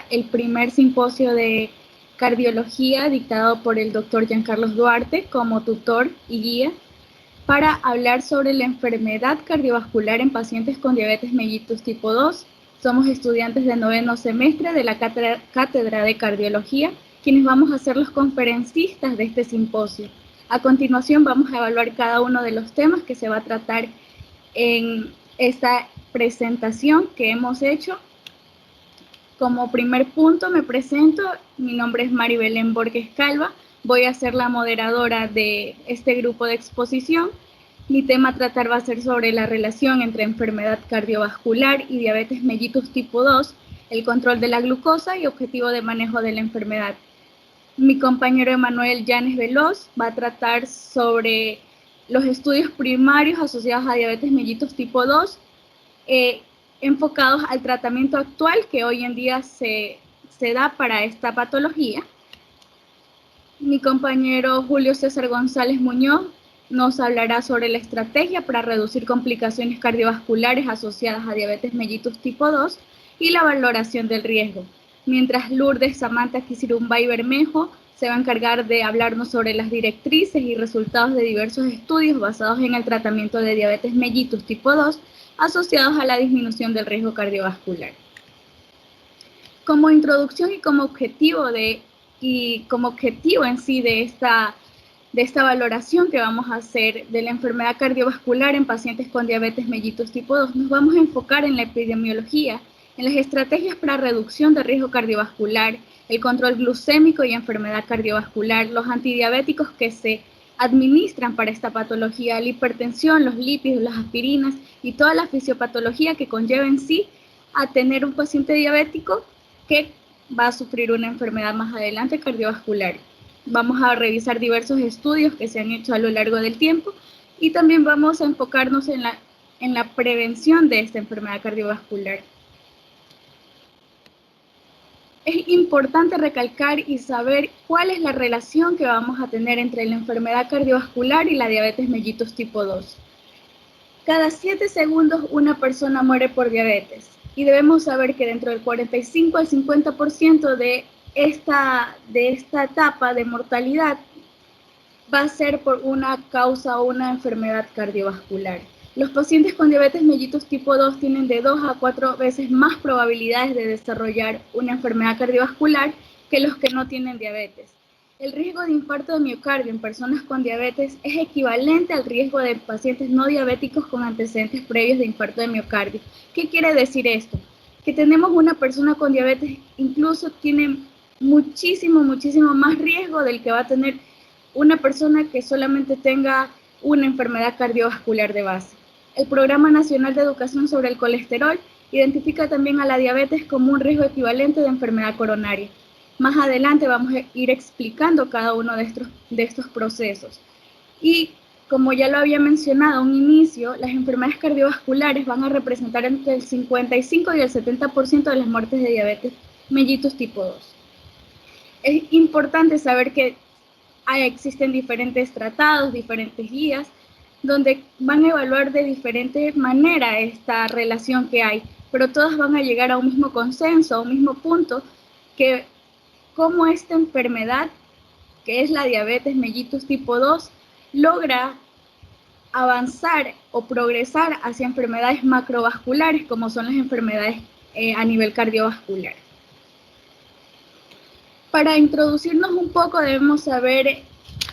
el primer simposio de cardiología dictado por el doctor Giancarlos Duarte como tutor y guía para hablar sobre la enfermedad cardiovascular en pacientes con diabetes mellitus tipo 2. Somos estudiantes de 9º semestre de la Cátedra de Cardiología, quienes vamos a ser los conferencistas de este simposio. A continuación vamos a evaluar cada uno de los temas que se va a tratar en esta presentación que hemos hecho. Como primer punto me presento, mi nombre es Mari Belén Borges Calva, voy a ser la moderadora de este grupo de exposición. Mi tema a tratar va a ser sobre la relación entre enfermedad cardiovascular y diabetes mellitus tipo 2, el control de la glucosa y objetivo de manejo de la enfermedad. Mi compañero Emanuel Llanes Veloz va a tratar sobre los estudios primarios asociados a diabetes mellitus tipo 2, enfocados al tratamiento actual que hoy en día se da para esta patología. Mi compañero Julio César González Muñoz nos hablará sobre la estrategia para reducir complicaciones cardiovasculares asociadas a diabetes mellitus tipo 2 y la valoración del riesgo, mientras Lourdes Samantha Quisirumbay Bermejo se va a encargar de hablarnos sobre las directrices y resultados de diversos estudios basados en el tratamiento de diabetes mellitus tipo 2 asociados a la disminución del riesgo cardiovascular. Como introducción y como objetivo en sí de esta valoración que vamos a hacer de la enfermedad cardiovascular en pacientes con diabetes mellitus tipo 2, nos vamos a enfocar en la epidemiología, en las estrategias para reducción de riesgo cardiovascular, el control glucémico y enfermedad cardiovascular, los antidiabéticos que se administran para esta patología, la hipertensión, los lípidos, las aspirinas y toda la fisiopatología que conlleva en sí a tener un paciente diabético que va a sufrir una enfermedad más adelante cardiovascular. Vamos a revisar diversos estudios que se han hecho a lo largo del tiempo y también vamos a enfocarnos en la prevención de esta enfermedad cardiovascular. Es importante recalcar y saber cuál es la relación que vamos a tener entre la enfermedad cardiovascular y la diabetes mellitus tipo 2. Cada 7 segundos una persona muere por diabetes y debemos saber que dentro del 45 al 50% de esta etapa de mortalidad va a ser por una causa o una enfermedad cardiovascular. Los pacientes con diabetes mellitus tipo 2 tienen de 2 a 4 veces más probabilidades de desarrollar una enfermedad cardiovascular que los que no tienen diabetes. El riesgo de infarto de miocardio en personas con diabetes es equivalente al riesgo de pacientes no diabéticos con antecedentes previos de infarto de miocardio. ¿Qué quiere decir esto? Que tenemos una persona con diabetes incluso tiene muchísimo más riesgo del que va a tener una persona que solamente tenga una enfermedad cardiovascular de base. El Programa Nacional de Educación sobre el Colesterol identifica también a la diabetes como un riesgo equivalente de enfermedad coronaria. Más adelante vamos a ir explicando cada uno de estos procesos. Y como ya lo había mencionado a un inicio, las enfermedades cardiovasculares van a representar entre el 55 y el 70% de las muertes de diabetes mellitus tipo 2. Es importante saber que existen diferentes tratados, diferentes guías, donde van a evaluar de diferente manera esta relación que hay, pero todas van a llegar a un mismo consenso, a un mismo punto, que cómo esta enfermedad, que es la diabetes mellitus tipo 2, logra avanzar o progresar hacia enfermedades macrovasculares, como son las enfermedades a nivel cardiovascular. Para introducirnos un poco debemos saber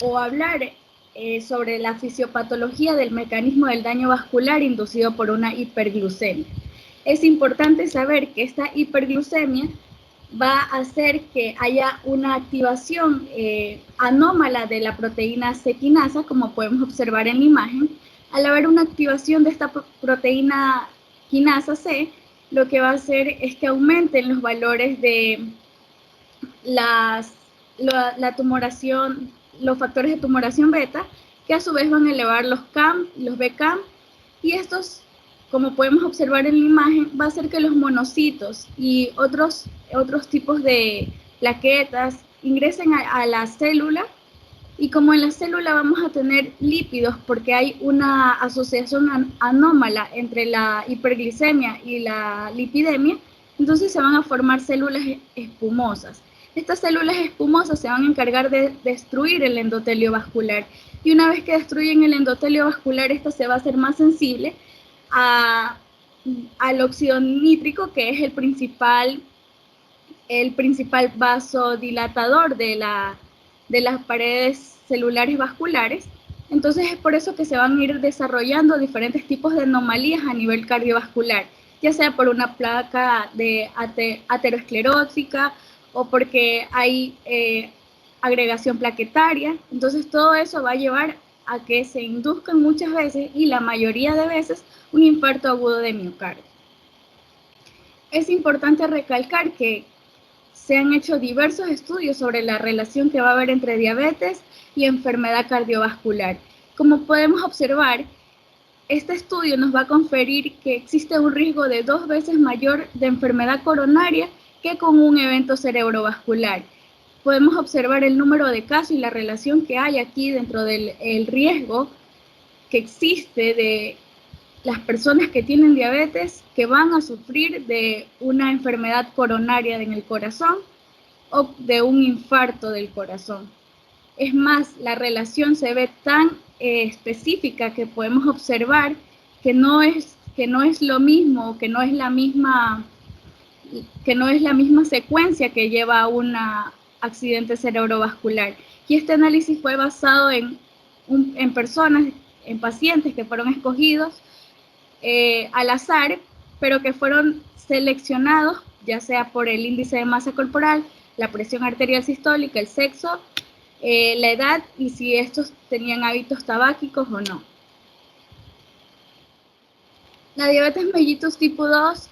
o hablar sobre la fisiopatología del mecanismo del daño vascular inducido por una hiperglucemia. Es importante saber que esta hiperglucemia va a hacer que haya una activación anómala de la proteína C quinasa, como podemos observar en la imagen. Al haber una activación de esta proteína quinasa C, lo que va a hacer es que aumenten los valores de la tumoración, los factores de tumoración beta, que a su vez van a elevar los CAM, los BCAM, y estos, como podemos observar en la imagen, va a hacer que los monocitos y otros tipos de plaquetas ingresen a la célula, y como en la célula vamos a tener lípidos porque hay una asociación anómala entre la hiperglicemia y la lipidemia, Entonces se van a formar células espumosas. Estas células espumosas se van a encargar de destruir el endotelio vascular. Y una vez que destruyen el endotelio vascular, esta se va a hacer más sensible al óxido nítrico, que es el principal vasodilatador de las paredes celulares vasculares. Entonces es por eso que se van a ir desarrollando diferentes tipos de anomalías a nivel cardiovascular, ya sea por una placa de aterosclerótica o porque hay agregación plaquetaria. Entonces todo eso va a llevar a que se induzcan muchas veces, y la mayoría de veces, un infarto agudo de miocardio. Es importante recalcar que se han hecho diversos estudios sobre la relación que va a haber entre diabetes y enfermedad cardiovascular. Como podemos observar, este estudio nos va a conferir que existe un riesgo de 2 veces mayor de enfermedad coronaria que con un evento cerebrovascular. Podemos observar el número de casos y la relación que hay aquí dentro del riesgo que existe de las personas que tienen diabetes, que van a sufrir de una enfermedad coronaria en el corazón o de un infarto del corazón. Es más, la relación se ve tan específica que podemos observar que no es lo mismo, que no es la misma secuencia que lleva a un accidente cerebrovascular. Y este análisis fue basado en personas, en pacientes que fueron escogidos al azar, pero que fueron seleccionados ya sea por el índice de masa corporal, la presión arterial sistólica, el sexo, la edad y si estos tenían hábitos tabáquicos o no. La diabetes mellitus tipo 2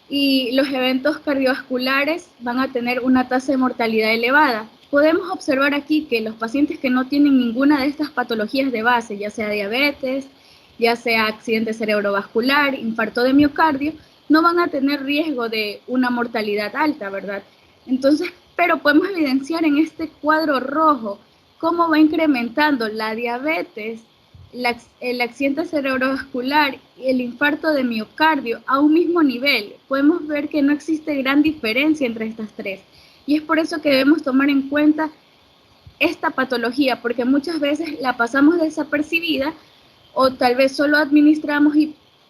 y los eventos cardiovasculares van a tener una tasa de mortalidad elevada. Podemos observar aquí que los pacientes que no tienen ninguna de estas patologías de base, ya sea diabetes, ya sea accidente cerebrovascular, infarto de miocardio, no van a tener riesgo de una mortalidad alta, ¿verdad? Entonces, pero podemos evidenciar en este cuadro rojo cómo va incrementando la diabetes, el accidente cerebrovascular y el infarto de miocardio a un mismo nivel. Podemos ver que no existe gran diferencia entre estas tres. Y es por eso que debemos tomar en cuenta esta patología, porque muchas veces la pasamos desapercibida o tal vez solo administramos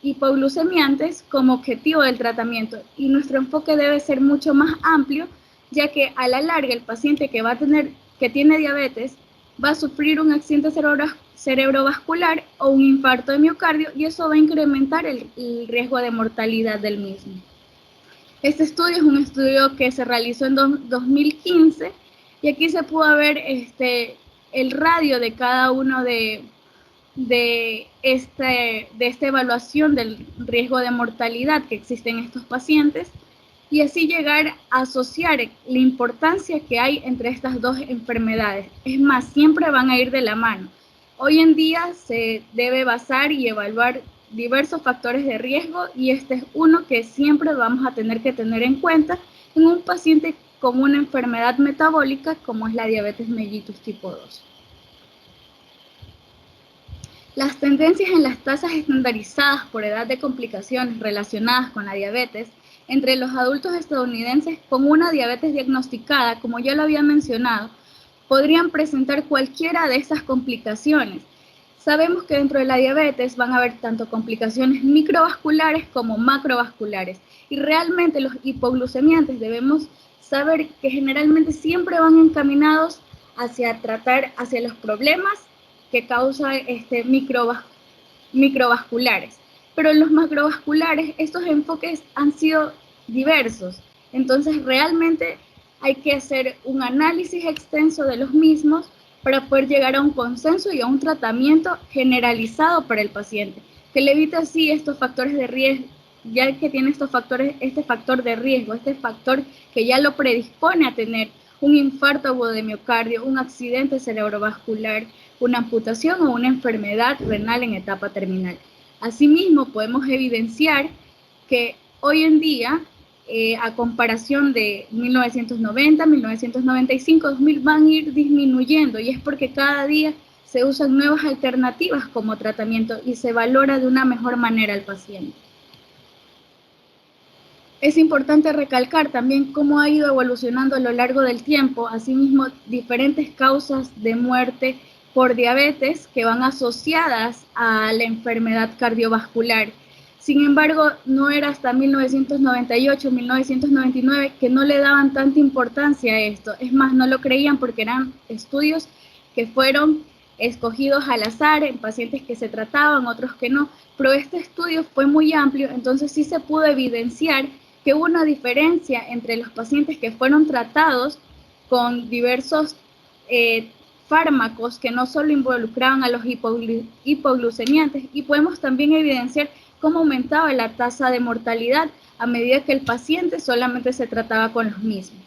hipoglucemiantes como objetivo del tratamiento. Y nuestro enfoque debe ser mucho más amplio, ya que a la larga el paciente que tiene diabetes va a sufrir un accidente cerebrovascular o un infarto de miocardio, y eso va a incrementar el riesgo de mortalidad del mismo. Este estudio es un estudio que se realizó en 2015 y aquí se pudo ver el radio de cada uno de esta evaluación del riesgo de mortalidad que existe en estos pacientes, y así llegar a asociar la importancia que hay entre estas dos enfermedades. Es más, siempre van a ir de la mano. Hoy en día se debe basar y evaluar diversos factores de riesgo, y este es uno que siempre vamos a tener que tener en cuenta en un paciente con una enfermedad metabólica como es la diabetes mellitus tipo 2. Las tendencias en las tasas estandarizadas por edad de complicaciones relacionadas con la diabetes entre los adultos estadounidenses con una diabetes diagnosticada, como ya lo había mencionado, podrían presentar cualquiera de estas complicaciones. Sabemos que dentro de la diabetes van a haber tanto complicaciones microvasculares como macrovasculares, y realmente los hipoglucemiantes debemos saber que generalmente siempre van encaminados hacia tratar hacia los problemas que causan microvasculares. Pero en los macrovasculares estos enfoques han sido diversos, entonces realmente hay que hacer un análisis extenso de los mismos para poder llegar a un consenso y a un tratamiento generalizado para el paciente, que le evite así estos factores de riesgo, ya que tiene este factor de riesgo, este factor que ya lo predispone a tener un infarto agudo de miocardio, un accidente cerebrovascular, una amputación o una enfermedad renal en etapa terminal. Asimismo, podemos evidenciar que hoy en día, a comparación de 1990, 1995, 2000, van a ir disminuyendo, y es porque cada día se usan nuevas alternativas como tratamiento y se valora de una mejor manera al paciente. Es importante recalcar también cómo ha ido evolucionando a lo largo del tiempo, asimismo diferentes causas de muerte por diabetes que van asociadas a la enfermedad cardiovascular. Sin embargo, no era hasta 1998, 1999 que no le daban tanta importancia a esto. Es más, no lo creían porque eran estudios que fueron escogidos al azar en pacientes que se trataban, otros que no, pero este estudio fue muy amplio, entonces sí se pudo evidenciar que hubo una diferencia entre los pacientes que fueron tratados con diversos fármacos que no solo involucraban a los hipoglucemiantes, y podemos también evidenciar cómo aumentaba la tasa de mortalidad a medida que el paciente solamente se trataba con los mismos.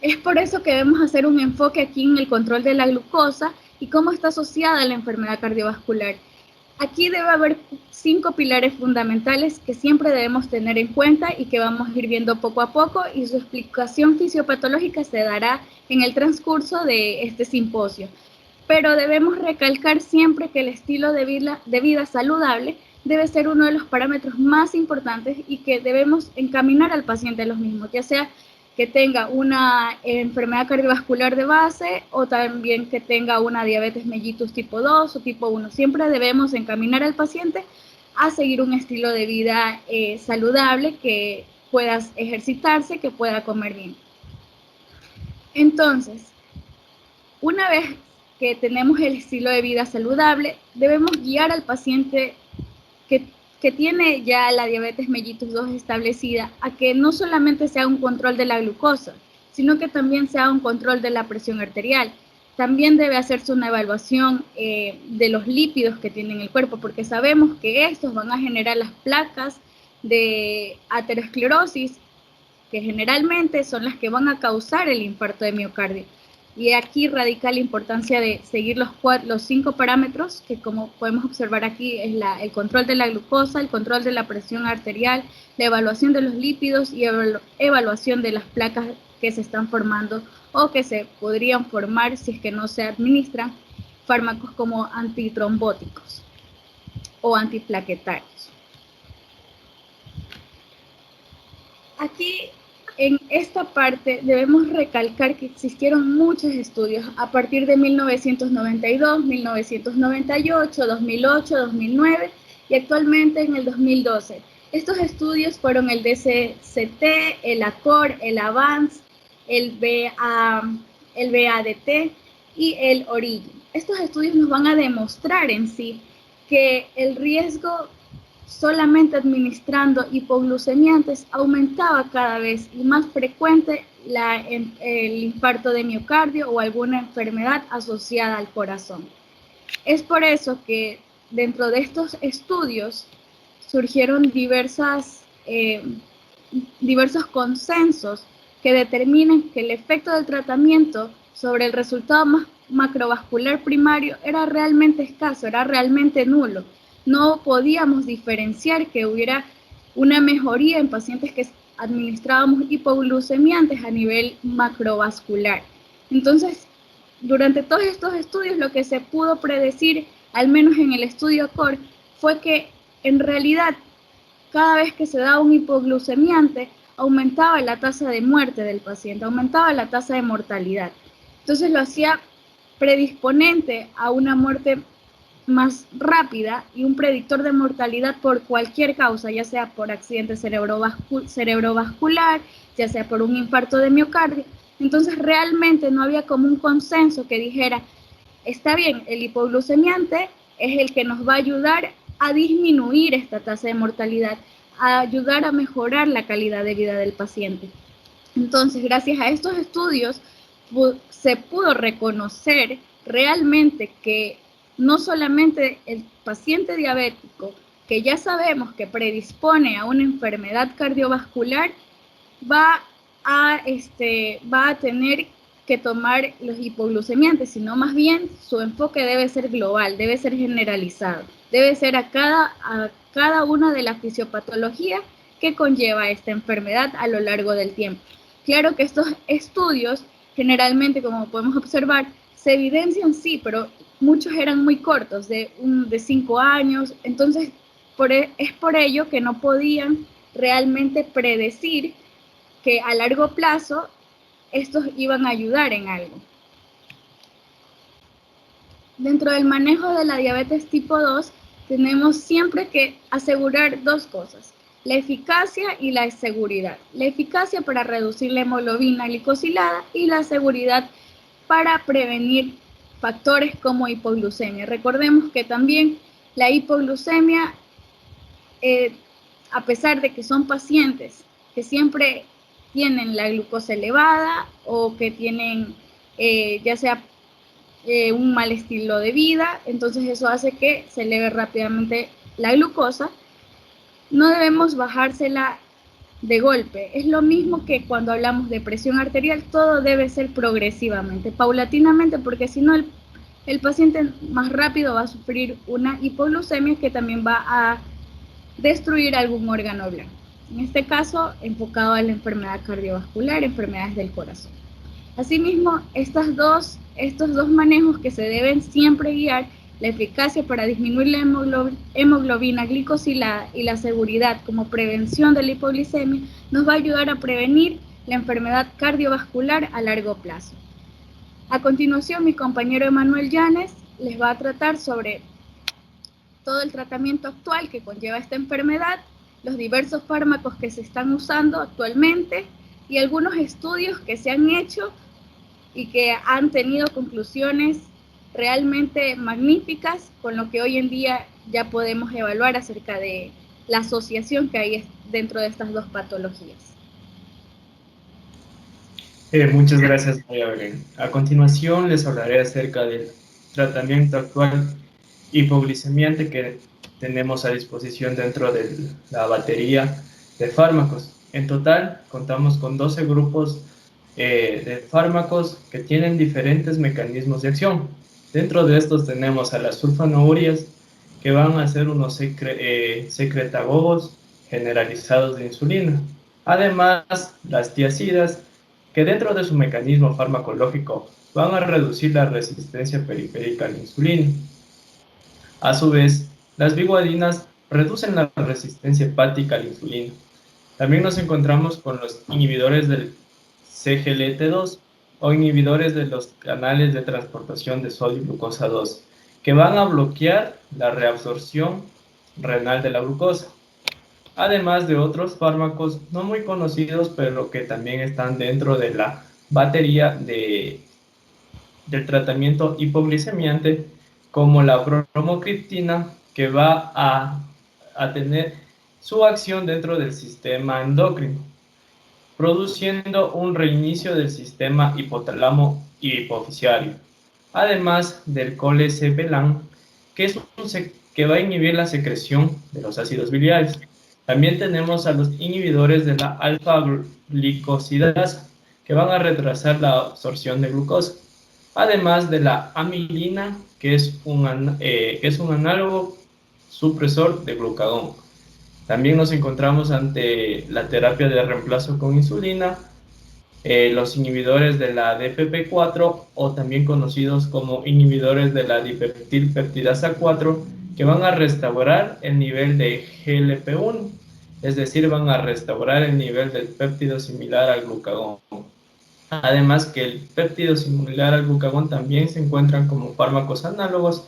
Es por eso que debemos hacer un enfoque aquí en el control de la glucosa y cómo está asociada a la enfermedad cardiovascular. Aquí debe haber 5 pilares fundamentales que siempre debemos tener en cuenta y que vamos a ir viendo poco a poco, y su explicación fisiopatológica se dará en el transcurso de este simposio. Pero debemos recalcar siempre que el estilo de vida saludable debe ser uno de los parámetros más importantes y que debemos encaminar al paciente a los mismos, ya sea que tenga una enfermedad cardiovascular de base o también que tenga una diabetes mellitus tipo 2 o tipo 1. Siempre debemos encaminar al paciente a seguir un estilo de vida saludable, que pueda ejercitarse, que pueda comer bien. Entonces, una vez que tenemos el estilo de vida saludable, debemos guiar al paciente que tiene ya la diabetes mellitus 2 establecida a que no solamente sea un control de la glucosa, sino que también sea un control de la presión arterial. También debe hacerse una evaluación de los lípidos que tiene en el cuerpo, porque sabemos que estos van a generar las placas de aterosclerosis, que generalmente son las que van a causar el infarto de miocardio. Y aquí radica la importancia de seguir los 5 parámetros, que como podemos observar aquí es el control de la glucosa, el control de la presión arterial, la evaluación de los lípidos y evaluación de las placas que se están formando o que se podrían formar si es que no se administran fármacos como antitrombóticos o antiplaquetarios. Aquí en esta parte debemos recalcar que existieron muchos estudios a partir de 1992, 1998, 2008, 2009 y actualmente en el 2012. Estos estudios fueron el DCCT, el ACOR, el AVANCE, el BADT y el ORIGIN. Estos estudios nos van a demostrar en sí que el riesgo solamente administrando hipoglucemiantes aumentaba cada vez y más frecuente el infarto de miocardio o alguna enfermedad asociada al corazón. Es por eso que dentro de estos estudios surgieron diversos consensos que determinan que el efecto del tratamiento sobre el resultado macrovascular primario era realmente escaso, era realmente nulo. No podíamos diferenciar que hubiera una mejoría en pacientes que administrábamos hipoglucemiantes a nivel macrovascular. Entonces, durante todos estos estudios, lo que se pudo predecir, al menos en el estudio CORE, fue que en realidad cada vez que se daba un hipoglucemiante, aumentaba la tasa de muerte del paciente, aumentaba la tasa de mortalidad. Entonces lo hacía predisponente a una muerte más rápida y un predictor de mortalidad por cualquier causa, ya sea por accidente cerebrovascular, ya sea por un infarto de miocardio. Entonces realmente no había como un consenso que dijera, está bien, el hipoglucemiante es el que nos va a ayudar a disminuir esta tasa de mortalidad, a ayudar a mejorar la calidad de vida del paciente. Entonces, gracias a estos estudios, se pudo reconocer realmente que no solamente el paciente diabético, que ya sabemos que predispone a una enfermedad cardiovascular, va a tener que tomar los hipoglucemiantes, sino más bien su enfoque debe ser global, debe ser generalizado, debe ser a cada una de las fisiopatologías que conlleva esta enfermedad a lo largo del tiempo. Claro que estos estudios generalmente, como podemos observar, se evidencian sí, pero muchos eran muy cortos, de 5 años, entonces Es por ello que no podían realmente predecir que a largo plazo estos iban a ayudar en algo. Dentro del manejo de la diabetes tipo 2, tenemos siempre que asegurar dos cosas: la eficacia y la seguridad. La eficacia para reducir la hemoglobina glicosilada y la seguridad para prevenir factores como hipoglucemia. Recordemos que también la hipoglucemia, a pesar de que son pacientes que siempre tienen la glucosa elevada o que tienen ya sea un mal estilo de vida, entonces eso hace que se eleve rápidamente la glucosa. No debemos bajársela de golpe. Es lo mismo que cuando hablamos de presión arterial, todo debe ser progresivamente, paulatinamente, porque si no el paciente más rápido va a sufrir una hipoglucemia que también va a destruir algún órgano blanco. En este caso, enfocado a la enfermedad cardiovascular, enfermedades del corazón. Asimismo, estos dos manejos que se deben siempre guiar, la eficacia para disminuir la hemoglobina glicosilada y la seguridad como prevención de la hipoglicemia, nos va a ayudar a prevenir la enfermedad cardiovascular a largo plazo. A continuación, mi compañero Emanuel Llanes les va a tratar sobre todo el tratamiento actual que conlleva esta enfermedad, los diversos fármacos que se están usando actualmente y algunos estudios que se han hecho y que han tenido conclusiones realmente magníficas, con lo que hoy en día ya podemos evaluar acerca de la asociación que hay dentro de estas dos patologías. Muchas gracias, María Belén. A continuación les hablaré acerca del tratamiento actual hipoglicemiante que tenemos a disposición dentro de la batería de fármacos. En total, contamos con 12 grupos de fármacos que tienen diferentes mecanismos de acción. Dentro de estos tenemos a las sulfonilureas, que van a ser unos secretagogos generalizados de insulina. Además, las tiazidas, que dentro de su mecanismo farmacológico van a reducir la resistencia periférica a la insulina. A su vez, las biguadinas reducen la resistencia hepática a la insulina. También nos encontramos con los inhibidores del CGLT2 o inhibidores de los canales de transportación de sodio y glucosa 2, que van a bloquear la reabsorción renal de la glucosa. Además de otros fármacos no muy conocidos, pero que también están dentro de la batería del tratamiento hipoglicemiante, como la bromocriptina, que va a tener su acción dentro del sistema endocrino, produciendo un reinicio del sistema hipotálamo y hipoficiario. Además del colesevelam, que va a inhibir la secreción de los ácidos biliares. También tenemos a los inhibidores de la alfa-glicosidasa, que van a retrasar la absorción de glucosa. Además de la amilina, que es un análogo supresor de glucagón. También nos encontramos ante la terapia de reemplazo con insulina, los inhibidores de la DPP4 o también conocidos como inhibidores de la dipeptilpeptidasa 4, que van a restaurar el nivel de GLP-1, es decir, van a restaurar el nivel del péptido similar al glucagón. Además que el péptido similar al glucagón también se encuentran como fármacos análogos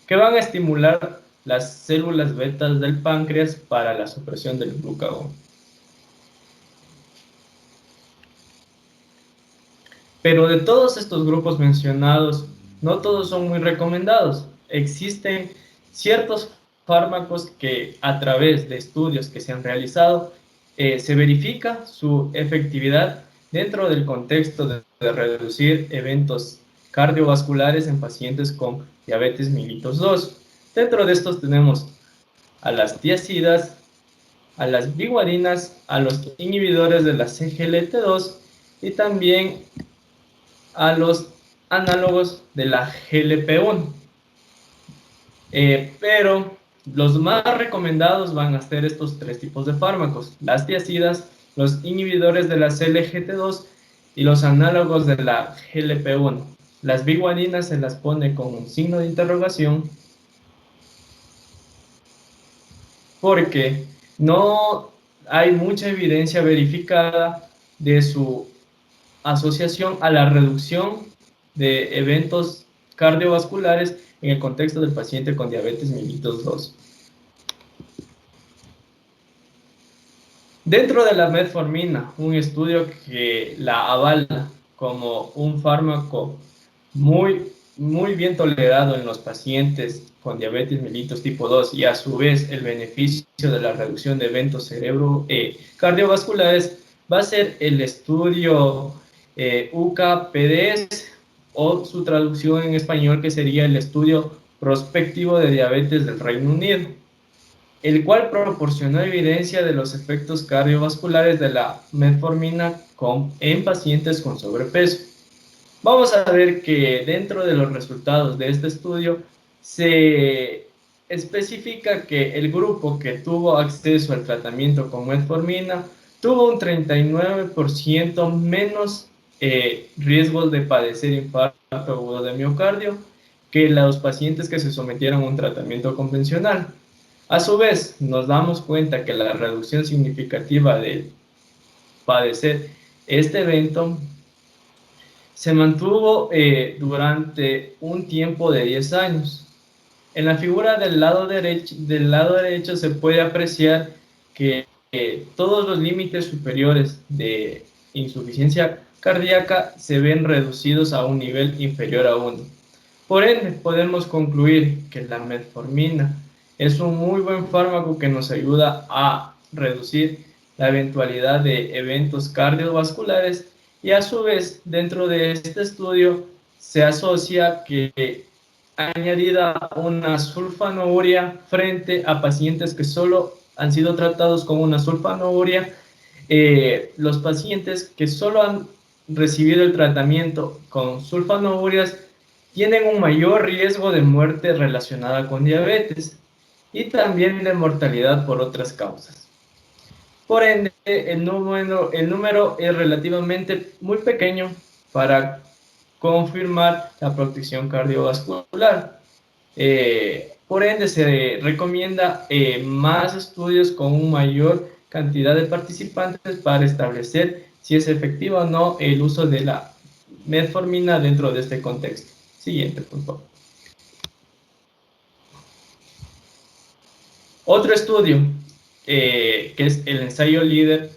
que van a estimular las células betas del páncreas para la supresión del glucagón. Pero de todos estos grupos mencionados, no todos son muy recomendados. Existen ciertos fármacos que a través de estudios que se han realizado, se verifica su efectividad dentro del contexto de reducir eventos cardiovasculares en pacientes con diabetes mellitus 2. Dentro de estos tenemos a las tiazidas, a las biguadinas, a los inhibidores de la CGLT2 y también a los análogos de la GLP-1. Pero los más recomendados van a ser estos tres tipos de fármacos: las tiazidas, los inhibidores de la CLGT2 y los análogos de la GLP-1. Las biguadinas se las pone con un signo de interrogación. porque no hay mucha evidencia verificada de su asociación a la reducción de eventos cardiovasculares en el contexto del paciente con diabetes mellitus 2. Dentro de la metformina, un estudio que la avala como un fármaco muy bien tolerado en los pacientes con diabetes mellitus tipo 2 y a su vez el beneficio de la reducción de eventos cardiovasculares va a ser el estudio UCA-PDS o su traducción en español que sería el estudio prospectivo de diabetes del Reino Unido, el cual proporcionó evidencia de los efectos cardiovasculares de la metformina en pacientes con sobrepeso. Vamos a ver que dentro de los resultados de este estudio se especifica que el grupo que tuvo acceso al tratamiento con metformina tuvo un 39% menos riesgos de padecer infarto agudo de miocardio que los pacientes que se sometieron a un tratamiento convencional. A su vez, nos damos cuenta que la reducción significativa de padecer este evento se mantuvo durante un tiempo de 10 años. En la figura del lado derecho se puede apreciar que todos los límites superiores de insuficiencia cardíaca se ven reducidos a un nivel inferior a 1. Por ende, podemos concluir que la metformina es un muy buen fármaco que nos ayuda a reducir la eventualidad de eventos cardiovasculares y a su vez dentro de este estudio se asocia que añadida una sulfoneuria frente a pacientes que solo han sido tratados con una sulfoneuria, los pacientes que solo han recibido el tratamiento con sulfoneurias tienen un mayor riesgo de muerte relacionada con diabetes y también de mortalidad por otras causas. Por ende, el número es relativamente muy pequeño para confirmar la protección cardiovascular. Por ende, se recomienda más estudios con una mayor cantidad de participantes para establecer si es efectivo o no el uso de la metformina dentro de este contexto. Siguiente, por favor. Otro estudio, que es el ensayo LEADER,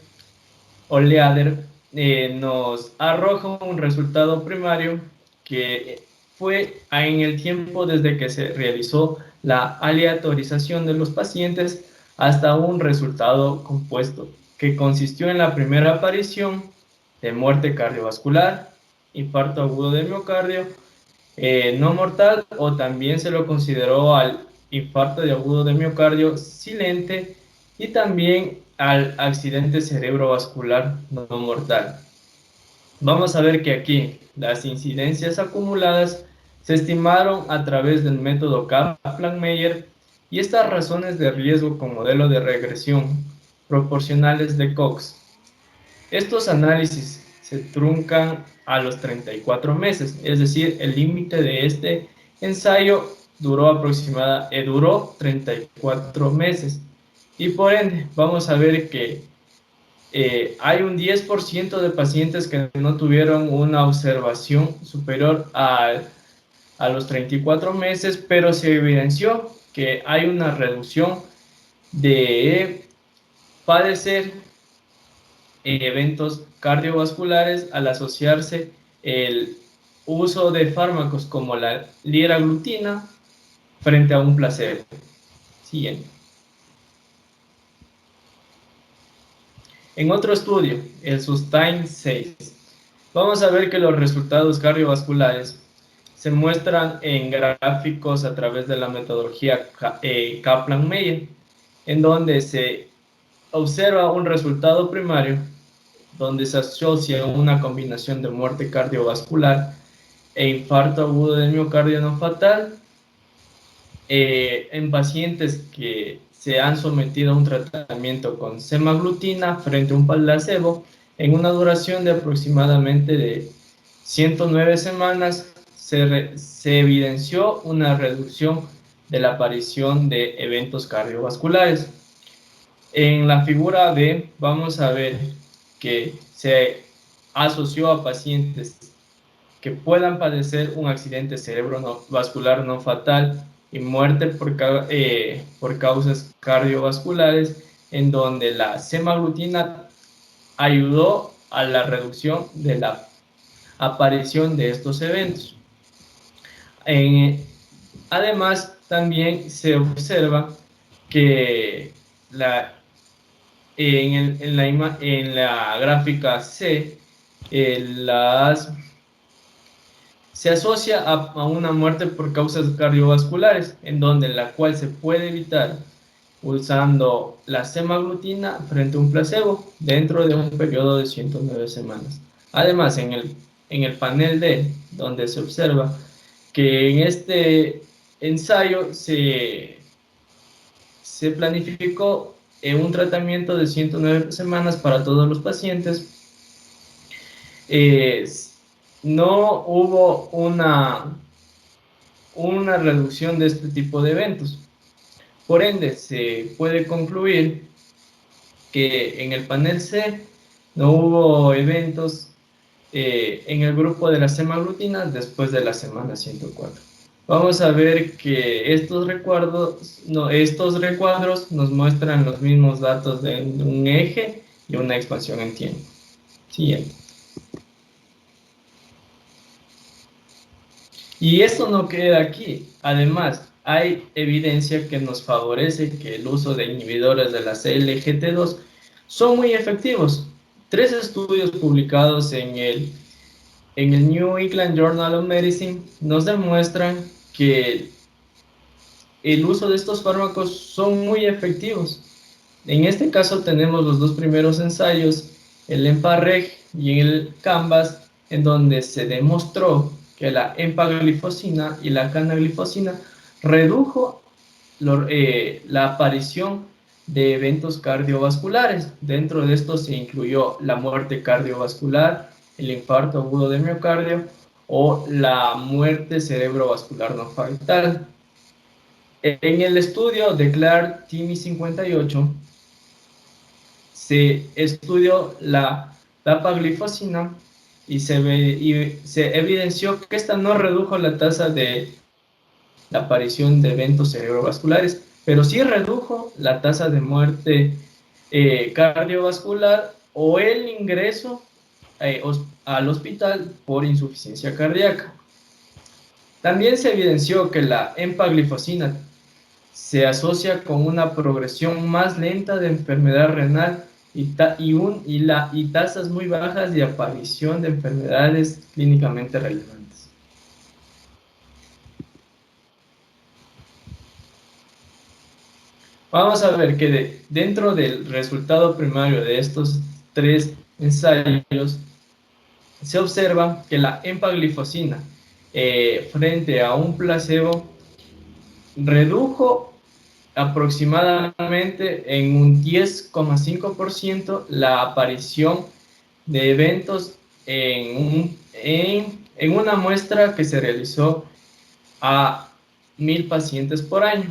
nos arroja un resultado primario que fue en el tiempo desde que se realizó la aleatorización de los pacientes hasta un resultado compuesto, que consistió en la primera aparición de muerte cardiovascular, infarto agudo de miocardio, no mortal, o también se lo consideró al infarto de agudo de miocardio silente y también al accidente cerebrovascular no mortal. Vamos a ver que aquí las incidencias acumuladas se estimaron a través del método Kaplan-Meier y estas razones de riesgo con modelo de regresión proporcionales de Cox. Estos análisis se truncan a los 34 meses, es decir, el límite de este ensayo duró 34 meses. Y por ende, vamos a ver que hay un 10% de pacientes que no tuvieron una observación superior a los 34 meses, pero se evidenció que hay una reducción de padecer eventos cardiovasculares al asociarse el uso de fármacos como la liraglutida frente a un placebo. Siguiente. En otro estudio, el SUSTAIN 6, vamos a ver que los resultados cardiovasculares se muestran en gráficos a través de la metodología Kaplan-Meier, en donde se observa un resultado primario donde se asocia una combinación de muerte cardiovascular e infarto agudo de miocardio no fatal en pacientes que se han sometido a un tratamiento con semaglutida frente a un placebo en una duración de aproximadamente de 109 semanas. Se evidenció una reducción de la aparición de eventos cardiovasculares. En la figura B vamos a ver que se asoció a pacientes que puedan padecer un accidente cerebrovascular no fatal y muerte por causas cardiovasculares, en donde la semaglutida ayudó a la reducción de la aparición de estos eventos. Además, también se observa que en la gráfica C, se asocia a una muerte por causas cardiovasculares, en donde la cual se puede evitar usando la semaglutida frente a un placebo dentro de un periodo de 109 semanas. Además, en el panel D, donde se observa que en este ensayo se planificó un tratamiento de 109 semanas para todos los pacientes. No hubo una reducción de este tipo de eventos. Por ende, se puede concluir que en el panel C no hubo eventos en el grupo de la semaglutida después de la semana 104. Vamos a ver que estos recuadros nos muestran los mismos datos de un eje y una expansión en tiempo. Siguiente. Y esto no queda aquí. Además, hay evidencia que nos favorece que el uso de inhibidores de la CLGT2 son muy efectivos. 3 estudios publicados en el New England Journal of Medicine nos demuestran que el uso de estos fármacos son muy efectivos. En este caso tenemos los dos primeros ensayos, el EMPA-REG y el CANVAS, en donde se demostró que la empaglifosina y la canaglifosina redujo la aparición de eventos cardiovasculares. Dentro de esto se incluyó la muerte cardiovascular, el infarto agudo de miocardio o la muerte cerebrovascular no fatal. En el estudio de Clark-Timmy 58 se estudió la dapaglifosina y se evidenció que esta no redujo la tasa de la aparición de eventos cerebrovasculares, pero sí redujo la tasa de muerte cardiovascular o el ingreso al hospital por insuficiencia cardíaca. También se evidenció que la empaglifosina se asocia con una progresión más lenta de enfermedad renal y tasas muy bajas de aparición de enfermedades clínicamente relevantes. Vamos a ver que dentro del resultado primario de estos 3 ensayos se observa que la empaglifosina frente a un placebo redujo aproximadamente en un 10,5% la aparición de eventos en una muestra que se realizó a 1000 pacientes por año.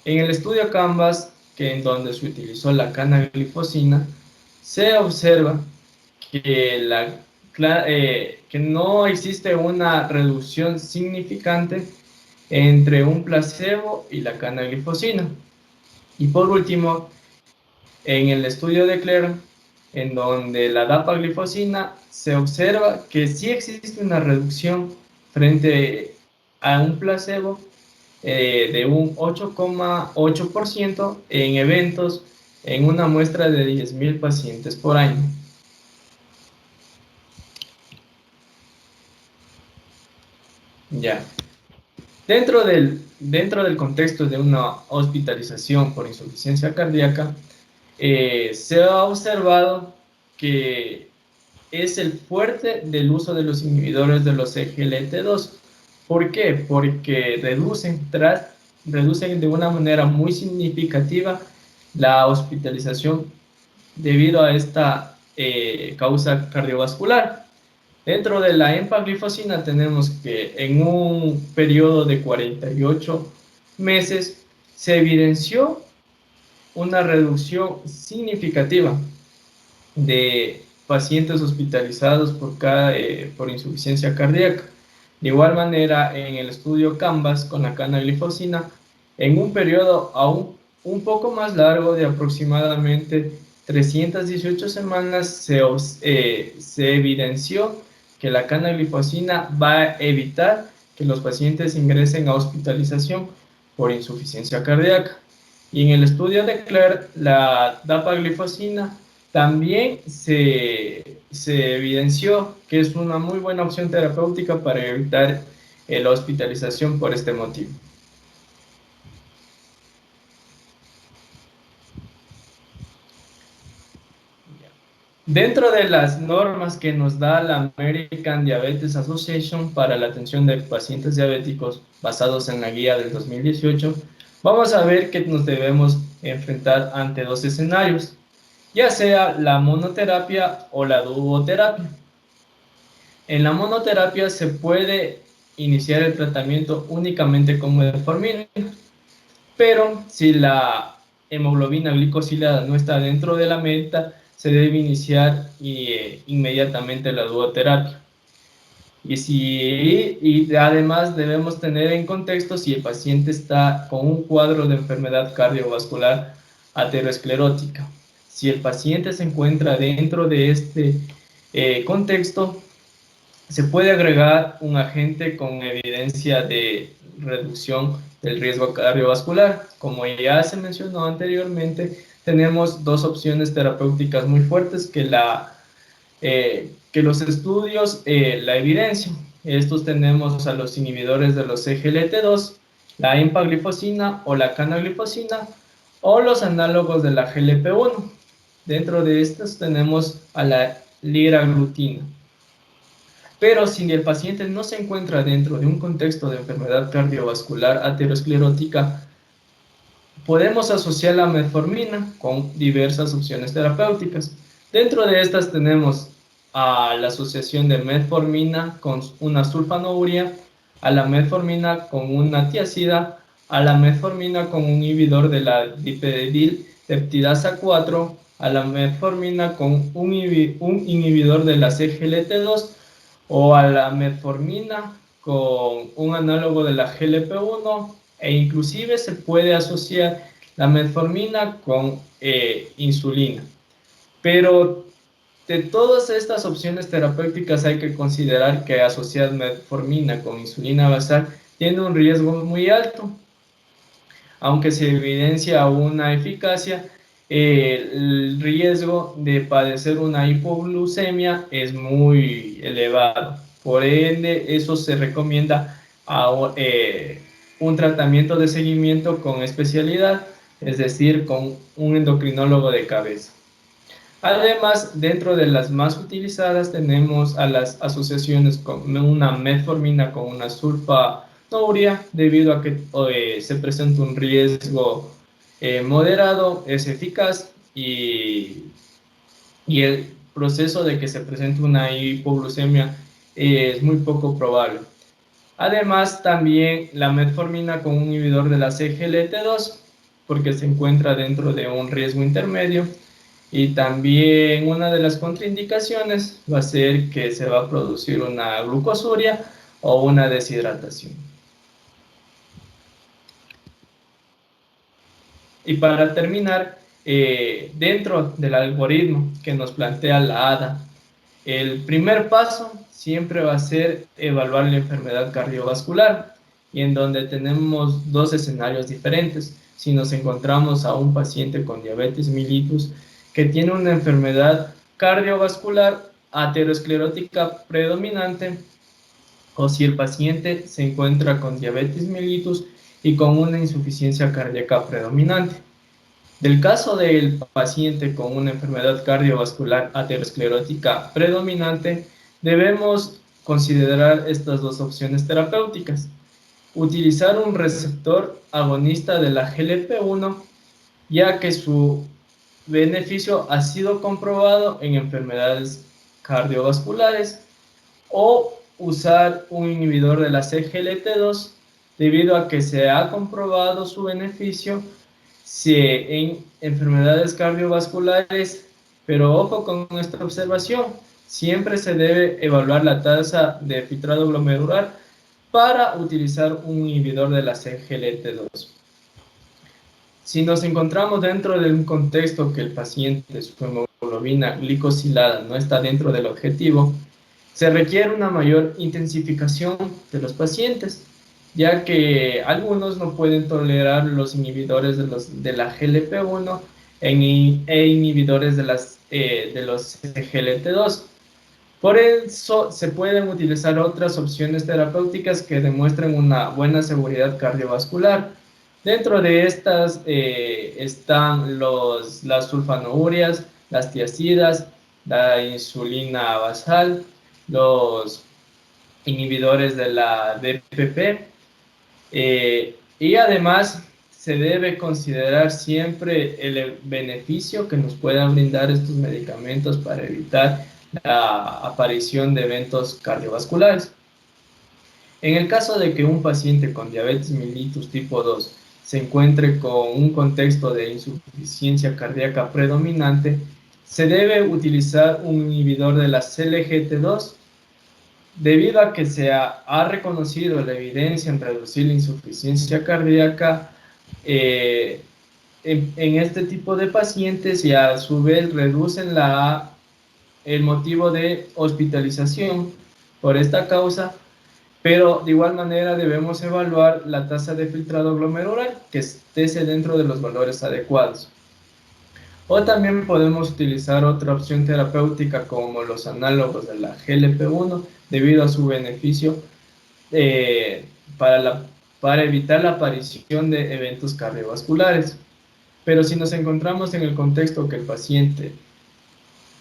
En el estudio CANVAS, en donde se utilizó la canaglifosina, se observa que, que no existe una reducción significante entre un placebo y la canaglifosina. Y por último, en el estudio de Clare, en donde la dapaglifosina se observa que sí existe una reducción frente a un placebo de un 8,8% en eventos en una muestra de 10,000 pacientes por año. Ya. Dentro del contexto de una hospitalización por insuficiencia cardíaca, se ha observado que es el fuerte del uso de los inhibidores de los SGLT2. ¿Por qué? Porque reducen de una manera muy significativa la hospitalización debido a esta causa cardiovascular. Dentro de la empaglifosina tenemos que en un periodo de 48 meses se evidenció una reducción significativa de pacientes hospitalizados por insuficiencia cardíaca. De igual manera, en el estudio CANVAS con la canaglifosina, en un periodo aún un poco más largo de aproximadamente 318 semanas, se evidenció que la canaglifosina va a evitar que los pacientes ingresen a hospitalización por insuficiencia cardíaca. Y en el estudio de Claire, la dapaglifosina también se evidenció que es una muy buena opción terapéutica para evitar la hospitalización por este motivo. Dentro de las normas que nos da la American Diabetes Association para la atención de pacientes diabéticos basados en la guía del 2018, vamos a ver que nos debemos enfrentar ante dos escenarios, ya sea la monoterapia o la duoterapia. En la monoterapia se puede iniciar el tratamiento únicamente con metformina, pero si la hemoglobina glicosilada no está dentro de la meta, se debe iniciar inmediatamente la duoterapia. Y además debemos tener en contexto si el paciente está con un cuadro de enfermedad cardiovascular aterosclerótica. Si el paciente se encuentra dentro de este contexto, se puede agregar un agente con evidencia de reducción del riesgo cardiovascular. Como ya se mencionó anteriormente, tenemos dos opciones terapéuticas muy fuertes que los estudios la evidencian. Estos tenemos a los inhibidores de los SGLT2, la empaglifosina o la canaglifosina, o los análogos de la GLP-1. Dentro de estos tenemos a la liraglutida. Pero si el paciente no se encuentra dentro de un contexto de enfermedad cardiovascular aterosclerótica, podemos asociar la metformina con diversas opciones terapéuticas. Dentro de estas tenemos a la asociación de metformina con una sulfonilurea, a la metformina con una tiazida, a la metformina con un inhibidor de la dipeptidasa 4, a la metformina con un inhibidor de la CGLT2 o a la metformina con un análogo de la GLP-1, e inclusive se puede asociar la metformina con insulina. Pero de todas estas opciones terapéuticas hay que considerar que asociar metformina con insulina basal tiene un riesgo muy alto. Aunque se evidencia una eficacia, el riesgo de padecer una hipoglucemia es muy elevado. Por ende, eso se recomienda un tratamiento de seguimiento con especialidad, es decir, con un endocrinólogo de cabeza. Además, dentro de las más utilizadas tenemos a las asociaciones con una metformina con una sulfonilurea, debido a que se presenta un riesgo moderado, es eficaz y el proceso de que se presente una hipoglucemia es muy poco probable. Además, también la metformina con un inhibidor de la CGLT2, porque se encuentra dentro de un riesgo intermedio. Y también una de las contraindicaciones va a ser que se va a producir una glucosuria o una deshidratación. Y para terminar, dentro del algoritmo que nos plantea la ADA, el primer paso siempre va a ser evaluar la enfermedad cardiovascular, y en donde tenemos dos escenarios diferentes. Si nos encontramos a un paciente con diabetes mellitus que tiene una enfermedad cardiovascular aterosclerótica predominante, o si el paciente se encuentra con diabetes mellitus y con una insuficiencia cardíaca predominante. Del caso del paciente con una enfermedad cardiovascular aterosclerótica predominante, debemos considerar estas dos opciones terapéuticas. Utilizar un receptor agonista de la GLP-1, ya que su beneficio ha sido comprobado en enfermedades cardiovasculares, o usar un inhibidor de la CGLT2, debido a que se ha comprobado su beneficio si en enfermedades cardiovasculares, pero ojo con esta observación, siempre se debe evaluar la tasa de filtrado glomerular para utilizar un inhibidor de la CGLT2. Si nos encontramos dentro de un contexto que el paciente, su hemoglobina glicosilada no está dentro del objetivo, se requiere una mayor intensificación de los pacientes, ya que algunos no pueden tolerar los inhibidores de la GLP-1 e inhibidores de los GLT2. Por eso se pueden utilizar otras opciones terapéuticas que demuestren una buena seguridad cardiovascular. Dentro de estas están las sulfanourias, las tiazidas, la insulina basal, los inhibidores de la DPP, y además se debe considerar siempre el beneficio que nos puedan brindar estos medicamentos para evitar la aparición de eventos cardiovasculares. En el caso de que un paciente con diabetes mellitus tipo 2 se encuentre con un contexto de insuficiencia cardíaca predominante, se debe utilizar un inhibidor de la CLGT2 debido a que se ha reconocido la evidencia en reducir la insuficiencia cardíaca en este tipo de pacientes, y a su vez reducen el motivo de hospitalización por esta causa, pero de igual manera debemos evaluar la tasa de filtrado glomerular que esté dentro de los valores adecuados. O también podemos utilizar otra opción terapéutica como los análogos de la GLP-1 debido a su beneficio para evitar la aparición de eventos cardiovasculares. Pero si nos encontramos en el contexto que el paciente